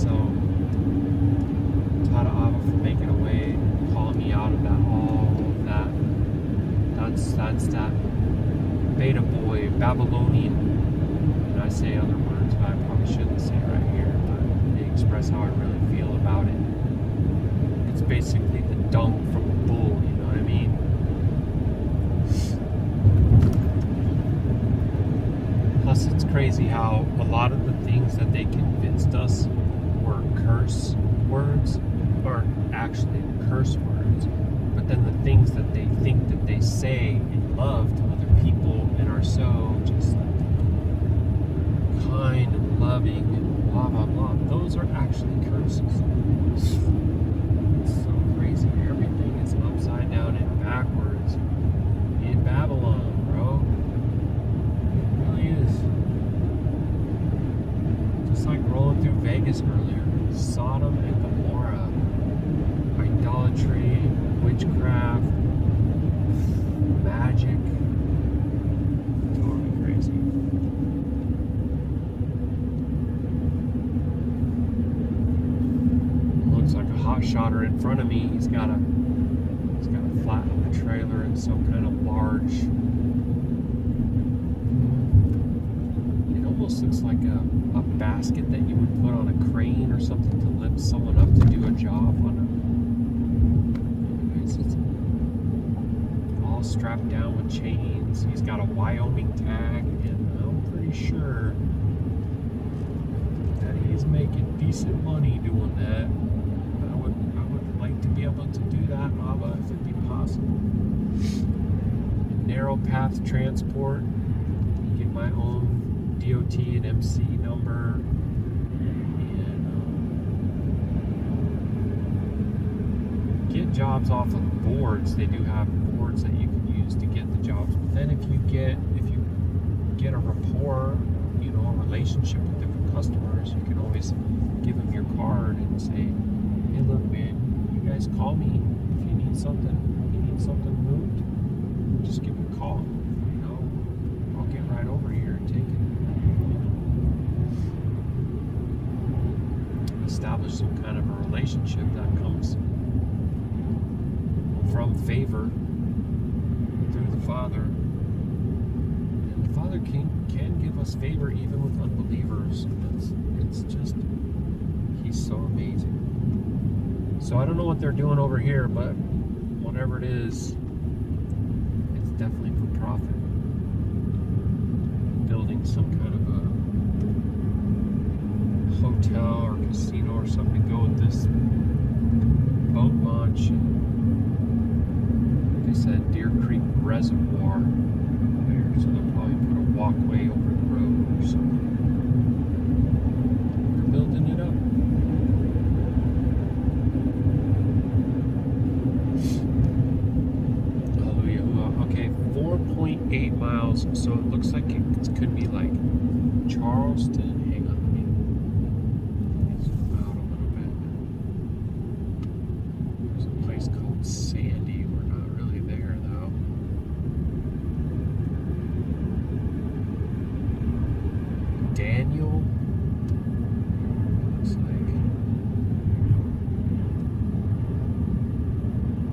So, Tada Abba for making a way, calling me out of that, all of that. That's that beta boy, Babylonian. And I say other words, but I probably shouldn't say it right here, but they express how I really feel about it. It's basically the dung from a bull, you know what I mean? Plus, it's crazy how a lot of the things that they convinced us were curse words aren't actually curse words. But then the things that they think that they say in love to other people and are so just kind and loving and blah blah blah, those are actually curses. It's so crazy. Everything is upside down and backwards in Babylon, bro. It really is. Just like rolling through Vegas earlier. Sodom and Gomorrah. Idolatry, witchcraft, magic. Totally crazy. Looks like a hot shotter in front of me. He's got a flat on the trailer and some kind of large. It almost looks like a basket that you would put on a crane or something to lift someone up to do a job on a. It's all strapped down with chains. He's got a Wyoming tag, and I'm pretty sure that he's making decent money doing that. I would like to be able to do that, Abba, if it'd be possible. Narrow path transport. Get my own DOT and MC number. Get jobs off of boards. They do have board words that you can use to get the jobs. But then if you get a rapport, you know, a relationship with different customers, you can always give them your card and say, hey, look, man, you guys call me if you need something moved. Just give me a call. You know, I'll get right over here and take it. Establish some kind of a relationship that comes from favor through the Father. And the Father can give us favor even with unbelievers. It's just, He's so amazing. So I don't know what they're doing over here, but whatever it is, it's definitely for profit. Building some kind of a hotel or casino or something to go with this boat launch. Like I said, Deer Creek Reservoir there, so they'll probably put a walkway over the road or something. They're building it up. Hallelujah. Okay, 4.8 miles, so it looks like it could be like Charleston. Hang on, let me zoom out a little bit. There's a place called Sandy. We're not really there though. Daniel. Looks like.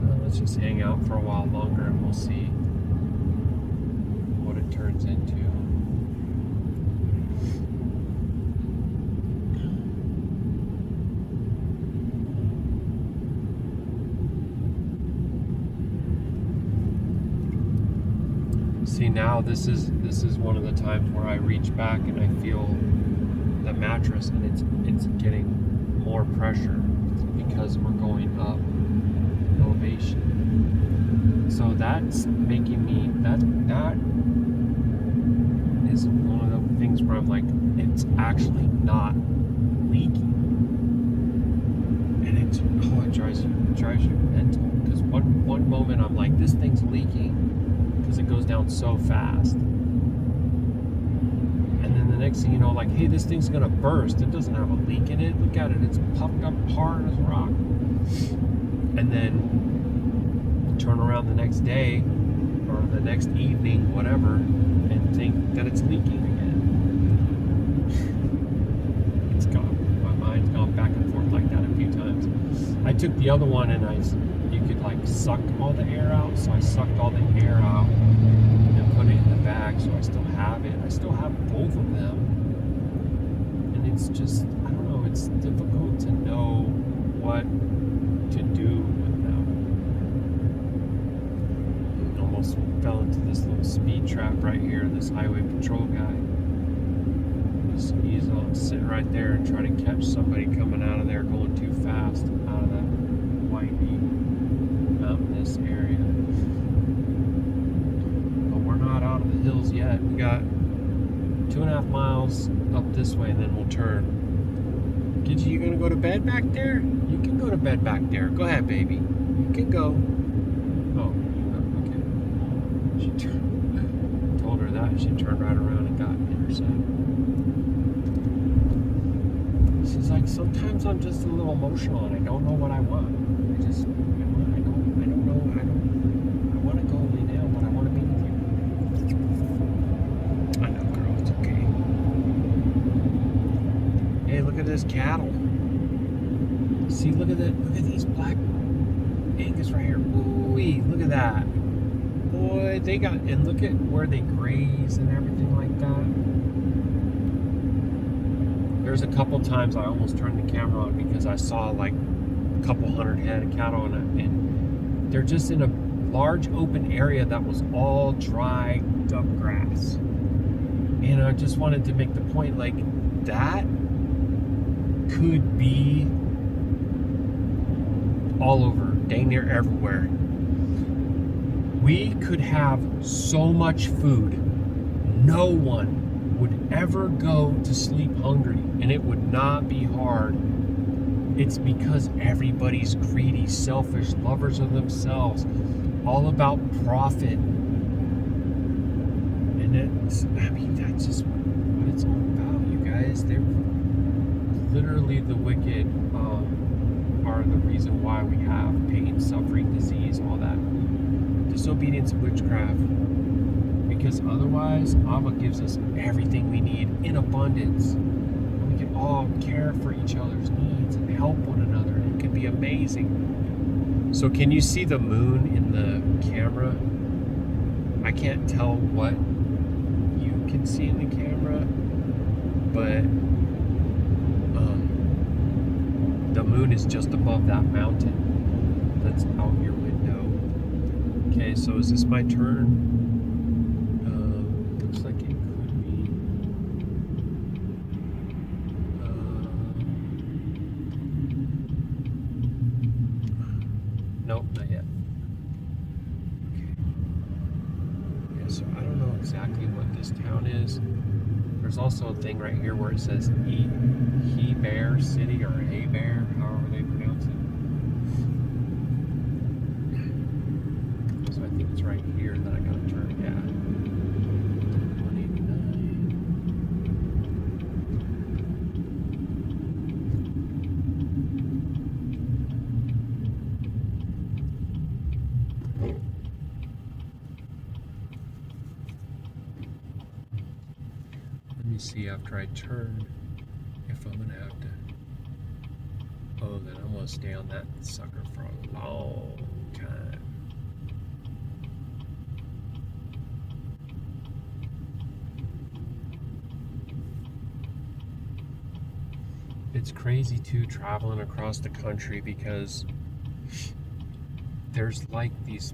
Well, let's just hang out for a while longer and we'll see what it turns into. See, now this is one of the times where I reach back and I feel the mattress, and it's getting more pressure because we're going up elevation. So that's making me that is one of the things where I'm like, it's actually not leaking, and it drives you mental, because one moment I'm like, this thing's leaking because it goes down so fast, and then the next thing you know, like, hey, this thing's gonna burst. It doesn't have a leak in it. Look at it, it's puffed up hard as rock. And then turn around the next day or the next evening, whatever, and think that it's leaking again. My mind's gone back and forth like that a few times. I took the other one and you could like suck all the air out, so I sucked all the air out and put it in the bag, so I still have it. I still have both of them, and it's just, I don't know, it's difficult to know what to do with them. I almost fell into this little speed trap right here, this highway patrol guy. He's sitting right there and trying to catch somebody coming out of there going too fast out of that windy mountainous area. But we're not out of the hills yet. We got 2.5 miles up this way, and then we'll turn. Gidget, you gonna go to bed back there? You can go to bed back there. Go ahead, baby. You can go. Oh, okay. She told her that. She turned right around and got intercepted. She's like, sometimes I'm just a little emotional and I don't know what I want. I want to go lay down, but I want to be with you. I know, girl, it's okay. Hey, look at this cattle. See, look at these black Angus right here. Ooh-wee, look at that. Boy, they got, and look at where they graze and everything like that. There's a couple times I almost turned the camera on because I saw like a couple hundred head of cattle, and they're just in a large open area that was all dry duck grass. And I just wanted to make the point, like, that could be all over, dang near everywhere. We could have so much food, no one would ever go to sleep hungry, and it would not be hard. It's because everybody's greedy, selfish, lovers of themselves, all about profit. And that's just what it's all about, you guys. They're literally the wicked are the reason why we have pain, suffering, disease, all that. Disobedience and witchcraft. Because otherwise, Abba gives us everything we need in abundance. And we can all care for each other's needs and help one another. It can be amazing. So can you see the moon in the camera? I can't tell what you can see in the camera, but the moon is just above that mountain that's out your window. Okay, so is this my turn? Looks like it could be. Nope, not yet. Okay. Yeah, so I don't know exactly what this town is. There's also a thing right here where it says He-Bear City or Hay-Bear, however they pronounce it. So I think it's right here that I gotta turn. Yeah. 189. Let me see after I turn if I'm gonna have to. Oh, then I'm gonna stay on that sucker for a long time. It's crazy too traveling across the country because there's like these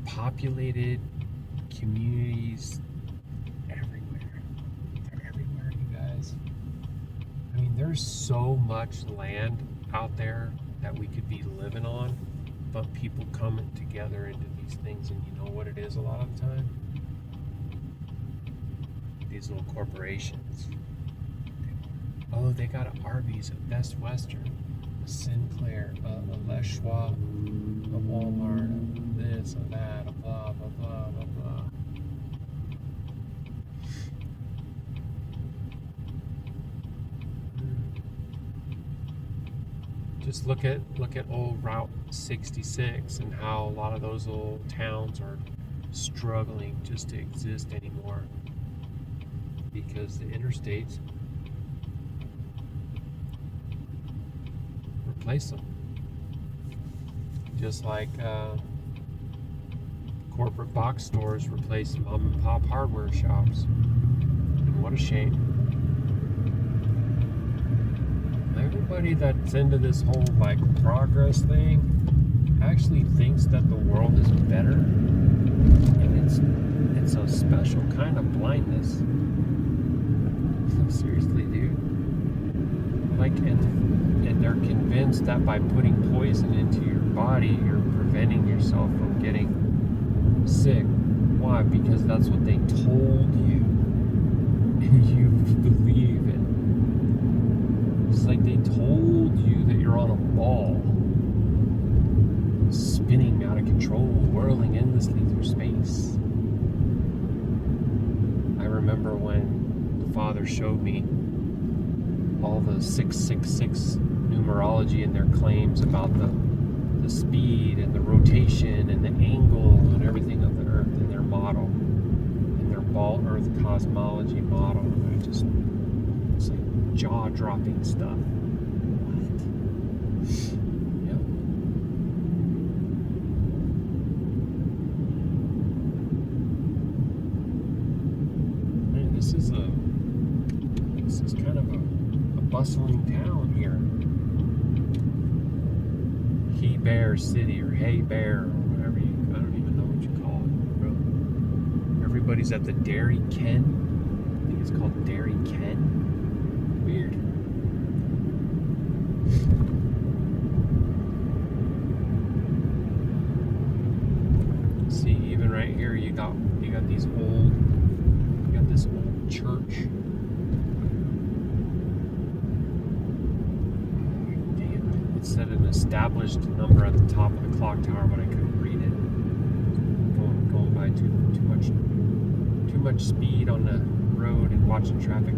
populated communities everywhere. They're everywhere, you guys. I mean, there's so much land out there that we could be living on, but people come together into these things, and you know what it is a lot of the time? These little corporations. Oh, they got an Arby's, a Best Western, a Sinclair, a Leshwa, a Walmart, a this, a that, a blah, blah, blah, blah, blah. Just look at old Route 66 and how a lot of those old towns are struggling just to exist anymore because the interstates replace them. Just like corporate box stores replace mom and pop hardware shops. And what a shame. Everybody that's into this whole like progress thing actually thinks that the world is better, and it's a special kind of blindness. Seriously, dude. Like, and they're convinced that by putting poison into your body, you're preventing yourself from getting sick. Why? Because that's what they told you, and you believe it. It's like they told you that you're on a ball, spinning out of control, whirling endlessly through space. I remember when the Father showed me all the 666 numerology and their claims about the speed and the rotation and the angle and everything of the Earth and their model and their ball Earth cosmology model. And it's like jaw-dropping stuff. What? Yep. Man, this is kind of a bustling town here. He-Bear City or Hay-Bear or whatever I don't even know what you call it, bro. Everybody's at the Dairy Ken. I think it's called Dairy Ken. Weird. See, even right here you got this old church. It said an established number at the top of the clock tower, but I couldn't read it. Too much speed on the road and watching traffic.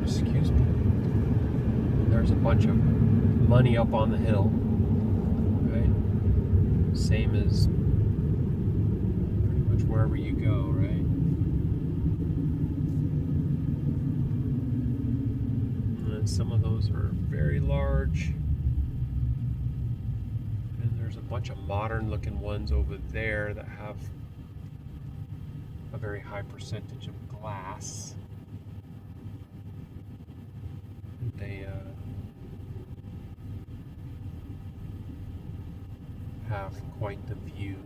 Excuse me. There's a bunch of money up on the hill, right? Same as pretty much wherever you go, right? And some of those are very large, and there's a bunch of modern looking ones over there that have a very high percentage of glass. They have quite the view.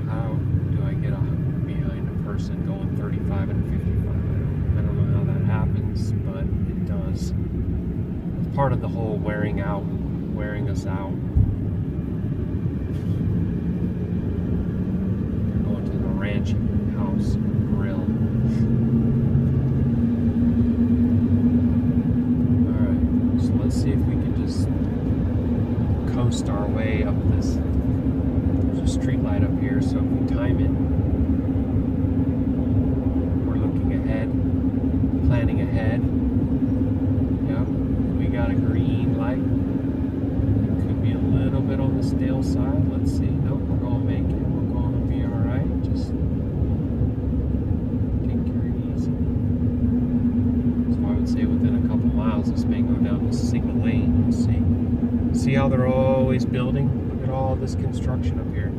How do I get behind a person going 35 and 55? I don't know how that happens, but it does. Part of the whole wearing us out. We're going to the ranch house grill. Alright, so let's see if we can just coast our way up this. There's a street light up here, so if we time it, we're looking ahead, planning ahead. Got a green light. It could be a little bit on the stale side. Let's see. Nope, we're going to make it. We're going to be alright. Just take care easy. So I would say within a couple miles, this may go down to single lane. Let's see. See how they're always building? Look at all this construction up here.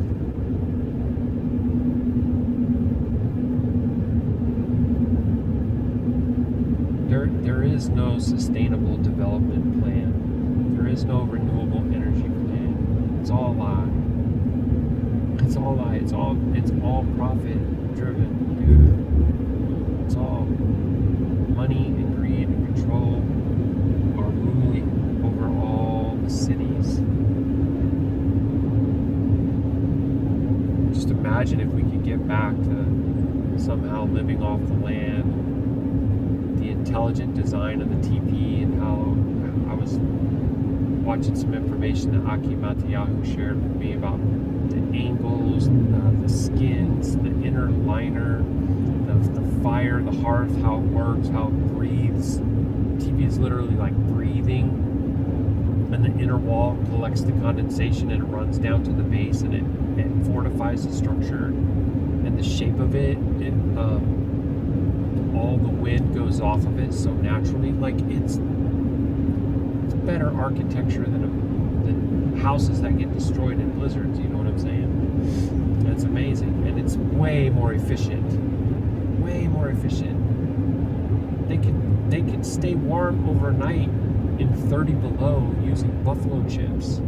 There is no sustainable development plan. There is no renewable energy plan. It's all a lie. It's all a lie. It's all profit driven, dude. It's all money and greed and control are ruling over all the cities. Just imagine if we could get back to somehow living off the land. Intelligent design of the TP, and how I was watching some information that Baruk Atah Yahuah shared with me about the angles, the skins, the inner liner, the fire, the hearth, how it works, how it breathes. TP is literally like breathing, and the inner wall collects the condensation and it runs down to the base, and it fortifies the structure and the shape of it. All the wind goes off of it so naturally. Like it's better architecture than houses that get destroyed in blizzards. You know what I'm saying? It's amazing, and it's way more efficient. Way more efficient. They can stay warm overnight in 30 below using buffalo chips.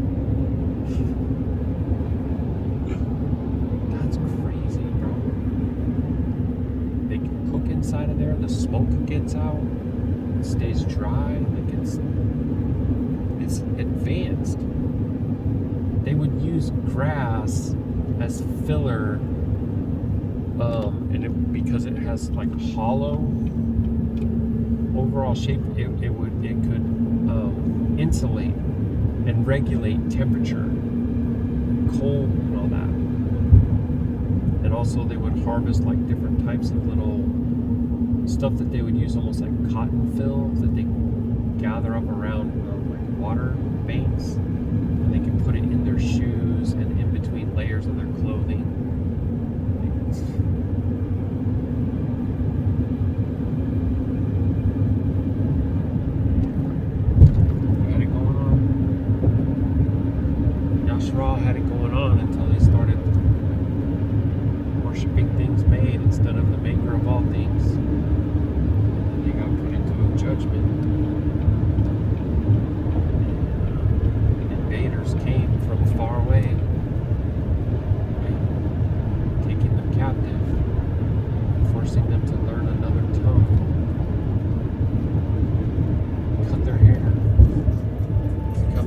That's crazy, bro. They can cook inside of there. The smoke gets out. It stays dry. Like it's advanced. They would use grass as filler, and because it has like hollow overall shape, it could insulate and regulate temperature, cold, and all that. And also, they would harvest like different types of little stuff that they would use, almost like cotton fill that they gather up around like water banks, and they can put it in their shoes and in between layers of their clothing. Had it going on. Yashar'Al had it going on until they started worshiping things made instead of the maker of all things.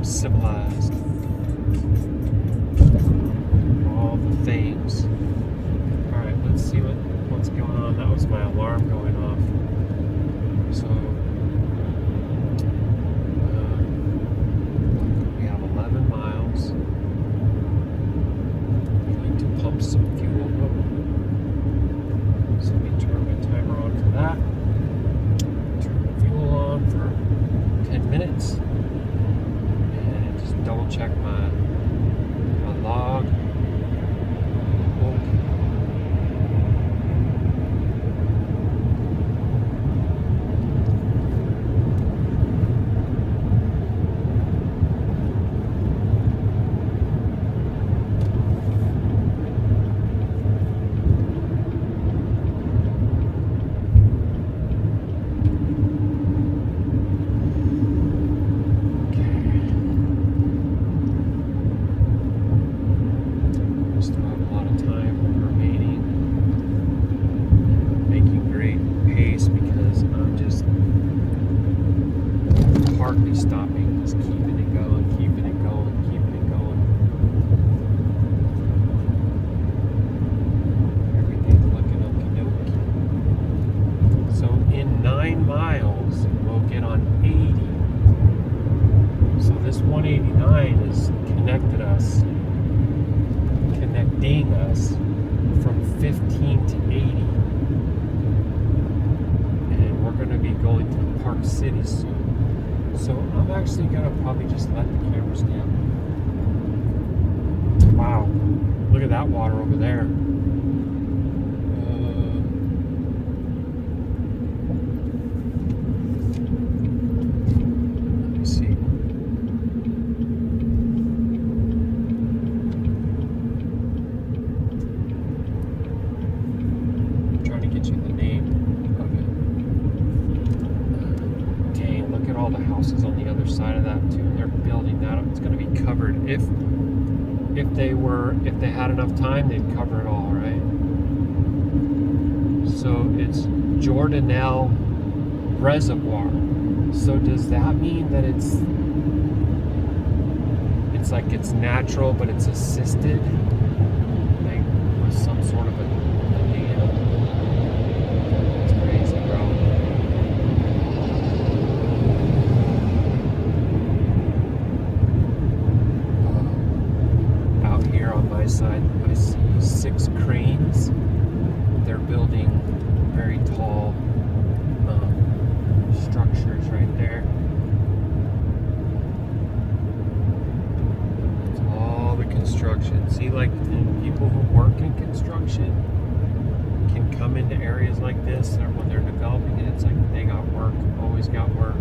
become civilized. All the things. Alright, let's see what's going on. That was my alarm going off. So, we have 11 miles. We need to pump some fuel. So we turn my timer on for that. Turn the fuel on for 10 minutes. And just double check my log. Stopping, just keeping it going, keeping it going, keeping it going. Everything's looking okie dokie. So in 9 miles, we'll get on 80. So this 189 is connecting us from 15 to 80. And we're going to be going through Park City soon. So I'm actually going to probably just let the camera stand. Wow. Look at that water over there. Let me see. I'm trying to get you the name of it. Dang, look at all the houses on the other side of that too. They're building that up. It's going to be covered. If they had enough time, they'd cover it all, right? So it's Jordanelle Reservoir. So does that mean that it's like it's natural, but it's assisted, like with some sort of a dam? It's crazy, bro. On my side, I see 6 cranes. They're building very tall structures right there. It's all the construction. See, like people who work in construction can come into areas like this, or when they're developing it, it's like they got work, always got work.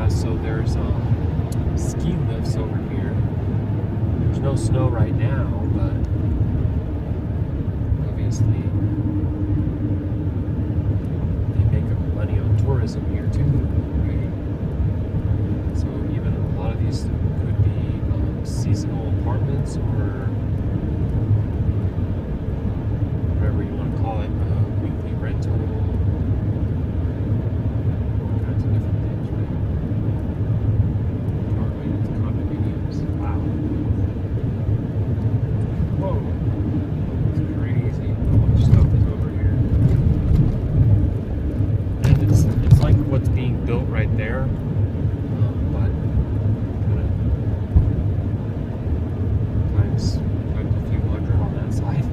So there's ski lifts over here. There's no snow right now, but obviously they make money on tourism here too, right? So even a lot of these could be seasonal apartments or whatever you want to call it, weekly rental. Right there, but times a few hundred on that side.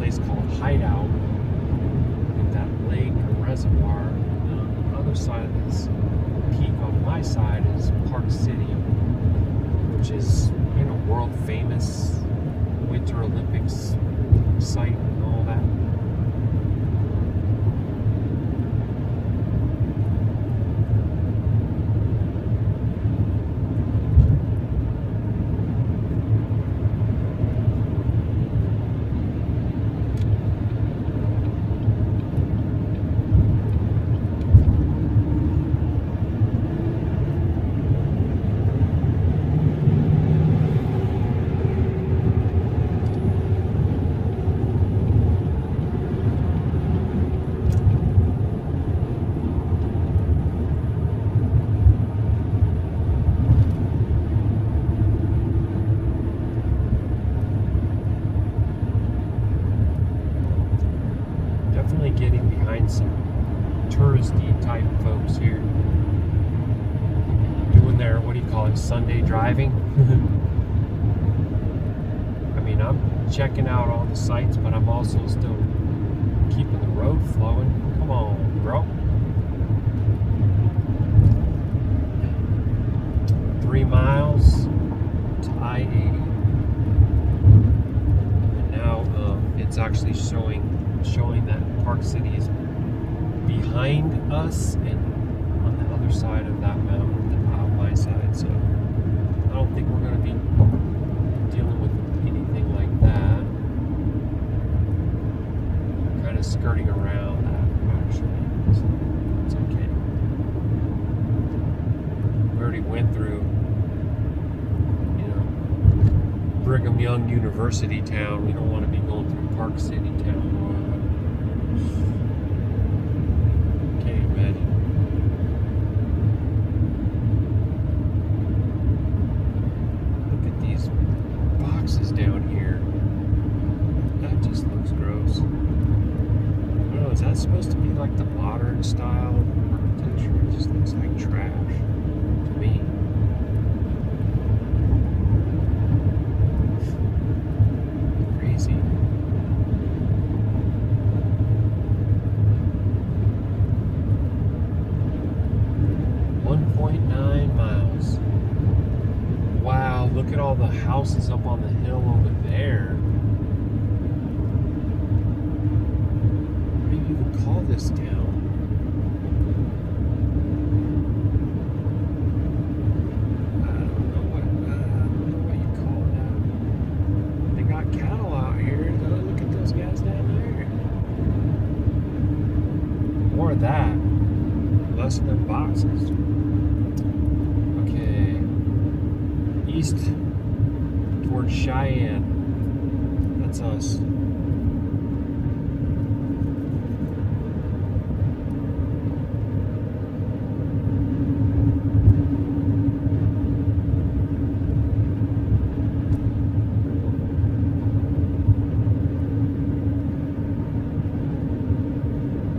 place called Hideout with that lake or reservoir. And on the other side of this peak on my side is Park City, which is, you know, world famous Winter Olympics site and all that. Getting behind some touristy type folks here doing their, what do you call it, Sunday driving. I mean, I'm checking out all the sites, but I'm also still keeping the road flowing. Come on, bro. 3 miles to I-80, and now it's actually showing that Park City is behind us and on the other side of that mountain, on my side. So I don't think we're going to be dealing with anything like that. Kind of skirting around that, actually. So it's okay. We already went through, you know, Brigham Young University town. We don't want to be going through Park City town. Can't imagine. Look at these boxes down here. That just looks gross. I don't know, is that supposed to be like the modern style architecture? It just looks like trash to me. Crazy. 1.9 miles. Wow, look at all the houses up on the hill over there. What do you even call this town? I don't know what you call that. They got cattle out here. Look at those guys down there. More of that. Less of them boxes. Okay. East towards Cheyenne. That's us.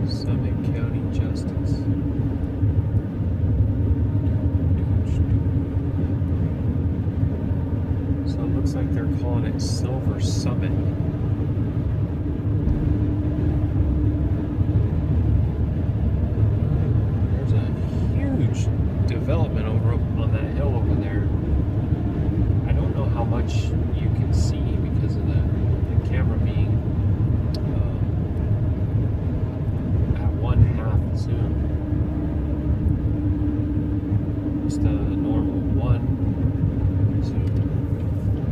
Summit County Justice. So it looks like they're calling it Silver Summit. There's a huge development over on that hill over there. I don't know how much you can see because of the camera being at 1/2 zoom. Just a normal 1 zoom.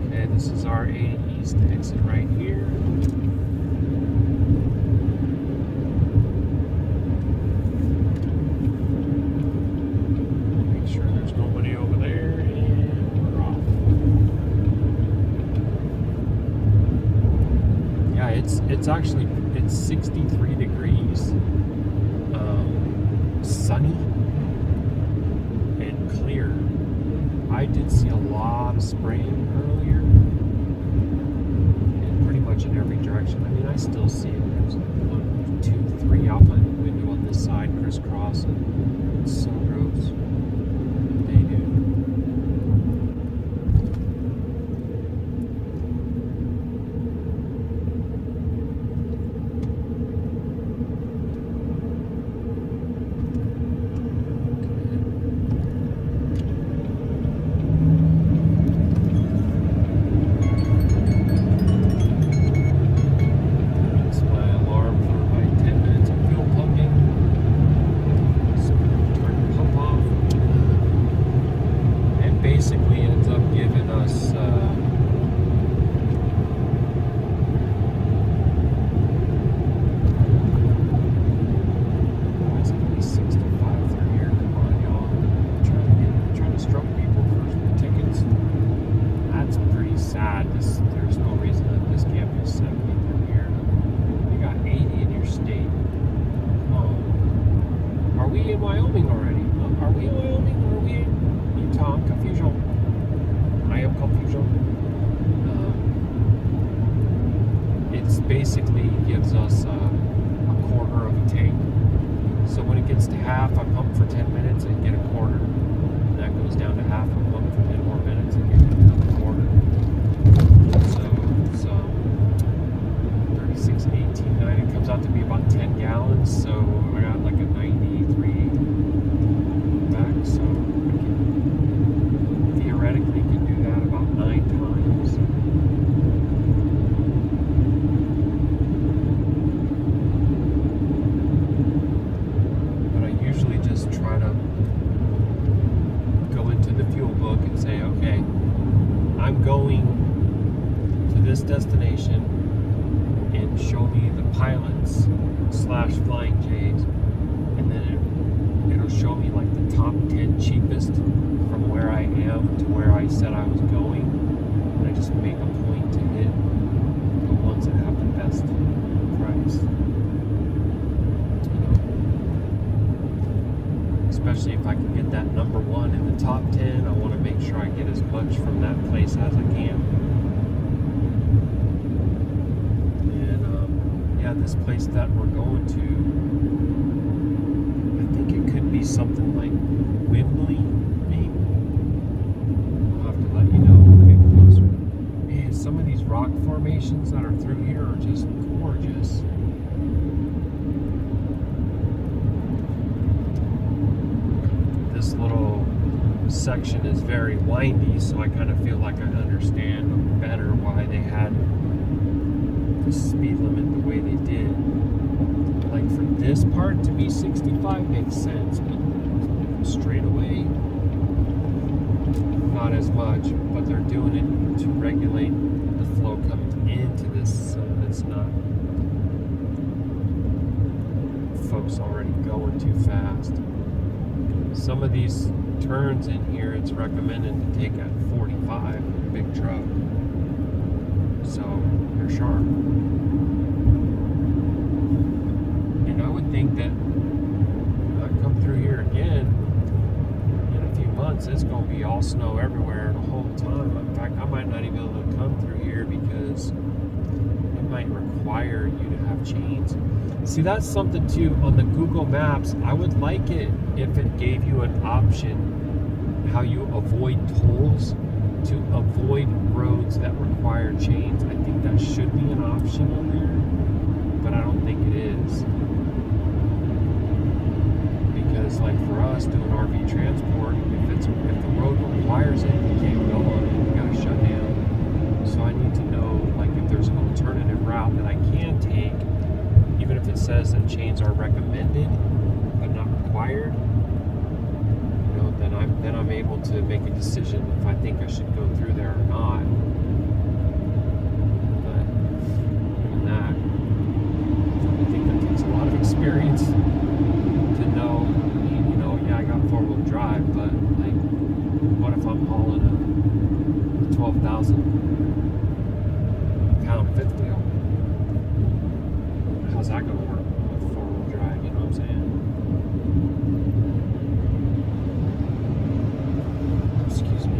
Okay, this is our 80 East exit right here. Make sure there's nobody over there, and we're off. Yeah, it's actually 63 degrees, sunny and clear. I did see a lot of spraying earlier, and pretty much in every direction. I mean, I still see it. There's 1, 2, 3 out my window on this side, crisscross, and it's so gross. They do. There's no reason that this can't be 70 through here. You got 80 in your state. Are we in Wyoming already? Are we in Wyoming or are we in Utah? I'm confusion. I am confusion. It's basically gives us a quarter of a tank. So when it gets to half, I pump for 10 minutes and get a quarter. And that goes down to half, I pump for 10 more minutes and get another quarter. So it's 36 and 18, 9. It comes out to be about 10 gallons. So I got like a 93 back. So I can theoretically do that about 9 times. Try to go into the fuel book and say, okay, I'm going to this destination, and show me the pilots / flying J's, and then it'll show me like the top 10 cheapest from where I am to where I said I was going, and I just make a point to hit the ones that have the best price. Especially if I can get that number 1 in the top 10, I want to make sure I get as much from that place as I can. And yeah, this place that we're going to, I think it could be something like Wembley, maybe. I'll have to let you know when we get closer. Man, some of these rock formations that are through here are just gorgeous. This little section is very windy, so I kind of feel like I understand better why they had the speed limit the way they did. Like for this part to be 65 makes sense, but straight away, not as much. But they're doing it to regulate the flow coming into this, so it's not folks already going too fast. Some of these turns in here, it's recommended to take at 45 with a big truck. So you're sharp. And I would think that when I come through here again in a few months, it's going to be all snow everywhere the whole time. In fact, I might not even be able to come through here because it might require you to have chains. See, that's something too on the Google Maps. I would like it if it gave you an option how you avoid tolls to avoid roads that require chains. I think that should be an option on there, but I don't think it is. Because like for us doing RV transport, if the road requires it, you can't go on it. You gotta shut down. So I need to know like if there's an alternative route that I can take. Even if it says that chains are recommended but not required, you know, then I'm able to make a decision if I think I should go through there or not. But even that, I think that takes a lot of experience to know. You know, yeah, I got 4-wheel drive, but like, what if I'm hauling a 12,000 pound fifth wheel? How's that going to work with 4-wheel drive? You know what I'm saying? Excuse me.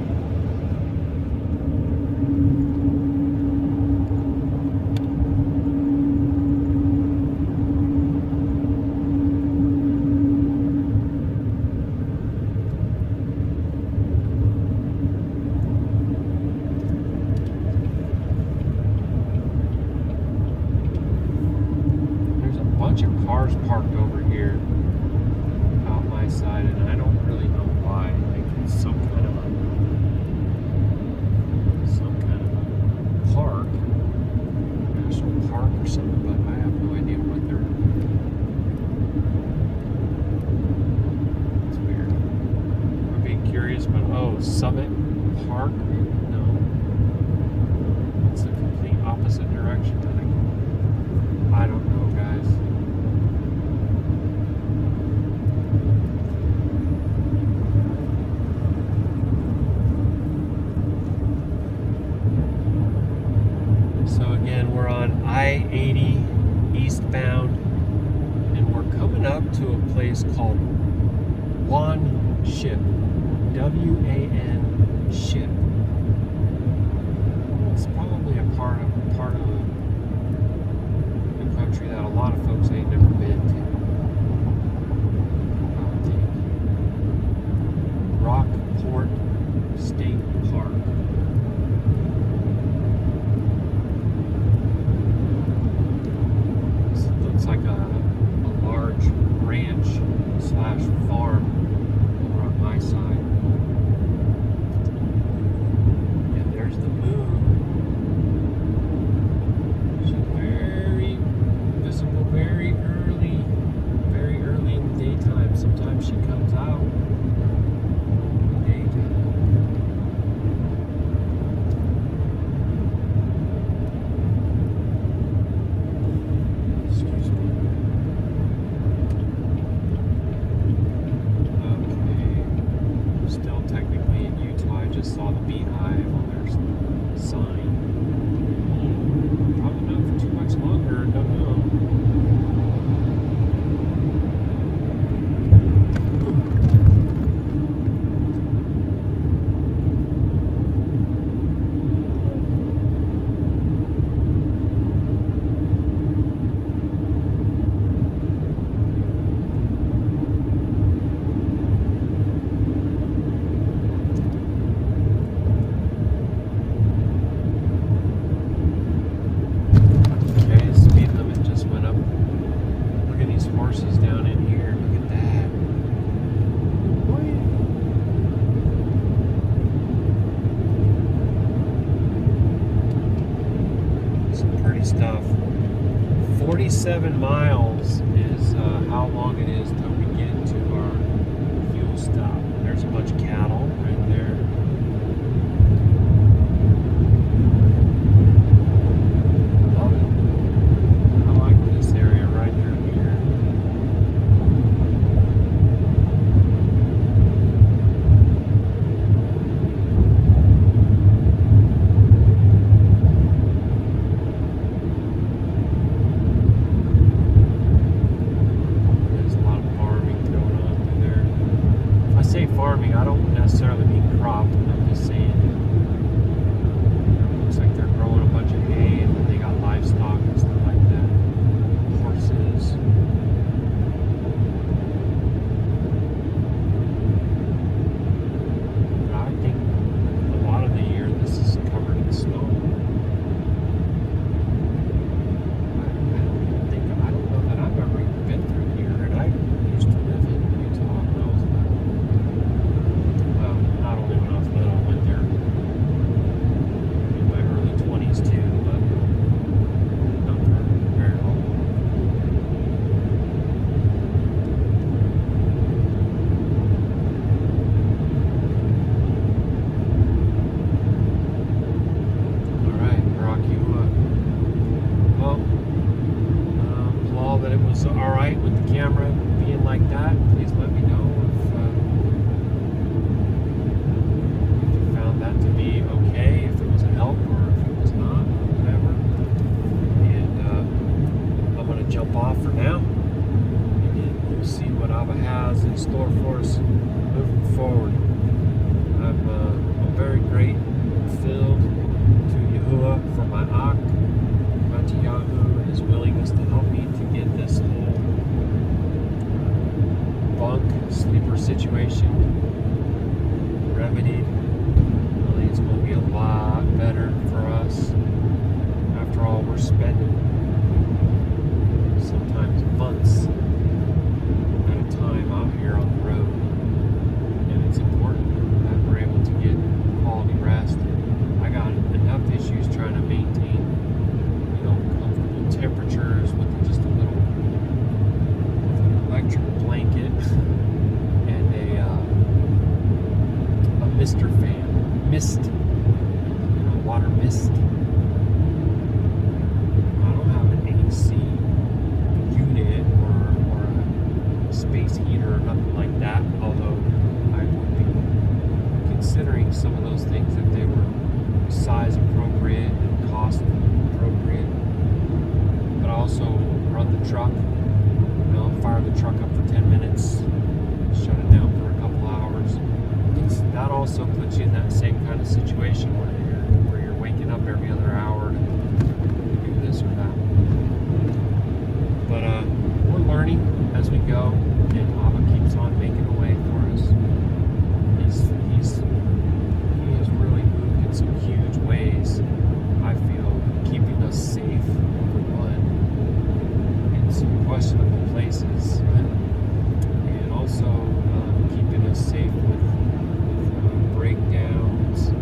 Cars parked over here out my side, and I don't really know why. Like it's some kind of a park, national park or something, but I have no idea what they're. It's weird. I'm being curious, but Summit Park? No, it's the complete opposite direction. I don't know, guys. and we're on I-80 eastbound, and we're coming up to a place called Wan Ship, W-A-N Ship. It's probably a part of the country that a lot of folks ain't never been to. I would think. Rockport State Park. This looks like a large ranch / farm over on my side. And there's the moon. She's very visible very early in the daytime. Sometimes she comes out in the daytime. Excuse me. Okay. Still technically in Utah. I just saw the beehive on their sign. Probably not for too much longer. Don't know. Okay, speed limit just went up. Look at these horses down in here. Look at that. Some pretty stuff. 47 miles is how long it is till we get to our fuel stop. There's a bunch of cattle right there. I like this area right through here. There's a lot of farming going on through there. If I say farming, I don't necessarily mean crop. I'm just saying it looks like they're growing a bunch of hay, and then they got livestock and stuff like that. Horses. But I think a lot of the year this is covered in snow. I don't know that I've ever even been through here, and I used to live in Utah when I was little. Well, not only when I was little, I went there in my early 20s too, but not for very long. Alright, Baruk Atah. Well, Paul, that it was alright with the camera being like that. Please let me know if you found that to be okay, if it was a help or if it was not, whatever. And I'm going to jump off for now. And then we'll see what Abba has in store for us moving forward. I'm very grateful to Yahuah for my Ruach Atah Yahuah and his willingness to help me to get this whole bunk sleeper situation remedied. I think it's going to be a lot better for us. After all, we're spending sometimes months at a time out here on the road. go, and Abba keeps on making a way for us. He has really moved in some huge ways. I feel keeping us safe for one, in some questionable places, and also keeping us safe with breakdowns,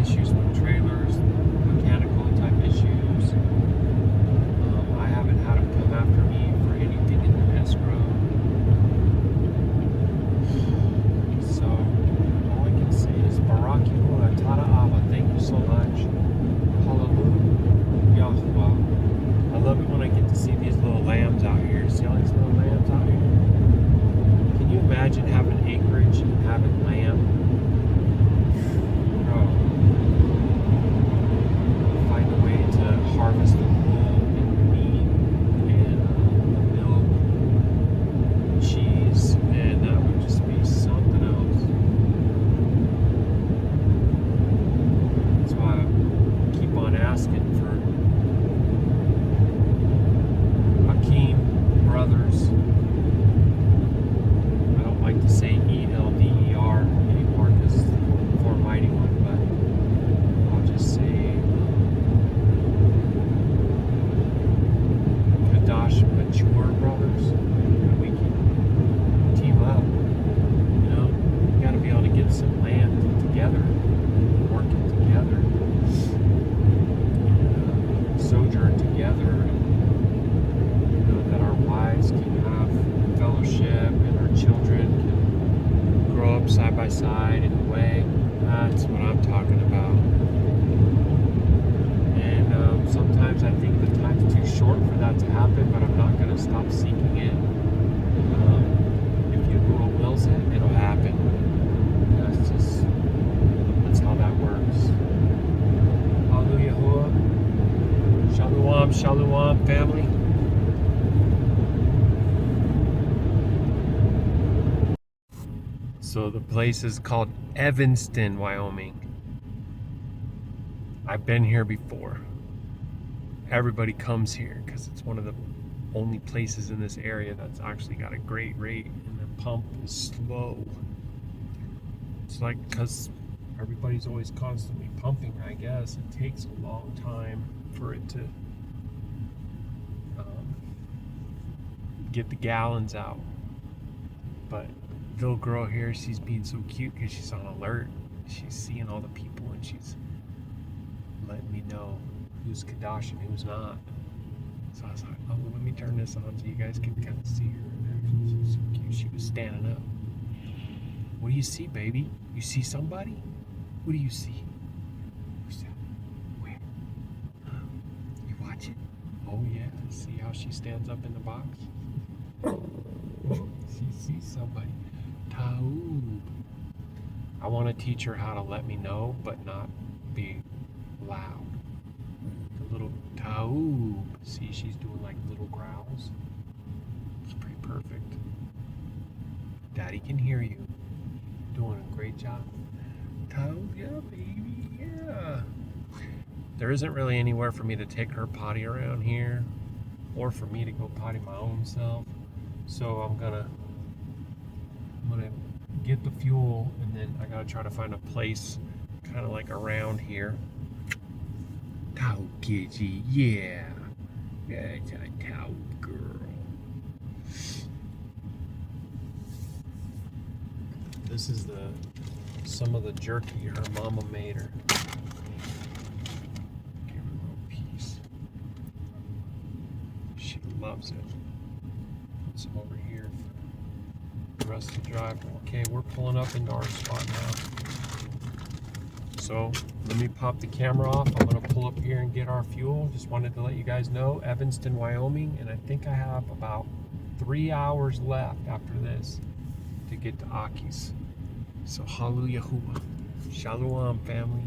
issues with trailers, mechanical type issues. I haven't had them come after me for anything in the escrow. So all I can say is Baruk Atah Yahuah. Thank you so much. Shalum Yahuah. I love it when I get to see these little lambs out here. See all these little lambs out here? Can you imagine having acreage and having lamb? Bro, find a way to harvest the wool and the meat and the milk, cheese, and that would just be something else. That's why I keep on asking for Hakeem brothers. I don't like to say ELDER anymore because it's for a mighty one, but I'll just say Qadashayam mature brothers, and we can team up. You got to be able to get some land together, working together, sojourn together, and that our wives can have fellowship and our children can grow up side by side in a way. That's what I'm talking about. And sometimes I think the time's too short for that to happen, but I'm not going to stop seeking it. If Yahuah wills it, it'll happen. That's how that works. Hallelujah, Yahuah. Shalom, Shalom, family. So the place is called Evanston, Wyoming. I've been here before. Everybody comes here because it's one of the only places in this area that's actually got a great rate, and the pump is slow. It's like because everybody's always constantly pumping, I guess. It takes a long time for it to get the gallons out. But little girl here, she's being so cute because she's on alert. She's seeing all the people and she's letting me know who's Qadash and who's not. So I was like, oh, let me turn this on so you guys can kind of see her in action. She's so cute. She was standing up. What do you see, baby? You see somebody? What do you see? Who's that? Where? You watch it? Oh yeah. See how she stands up in the box? She sees somebody. Taub. I want to teach her how to let me know, but not be loud. The little Taub. See, she's doing like little growls. It's pretty perfect. Daddy can hear you. Doing a great job. Taub, yeah, baby, yeah. There isn't really anywhere for me to take her potty around here, or for me to go potty my own self. So I'm gonna get the fuel, and then I gotta try to find a place kind of like around here. Tau Gidgy, yeah. That's a Tau girl. This is some of the jerky her mama made her. Give her a little piece. She loves it. Put some over here for the rest of the drive. Okay, we're pulling up into our spot now. So let me pop the camera off. I'm gonna pull up here and get our fuel. Just wanted to let you guys know, Evanston, Wyoming, and I think I have about 3 hours left after this to get to Aki's. So hallelujah, Yahuah. Shalom, family.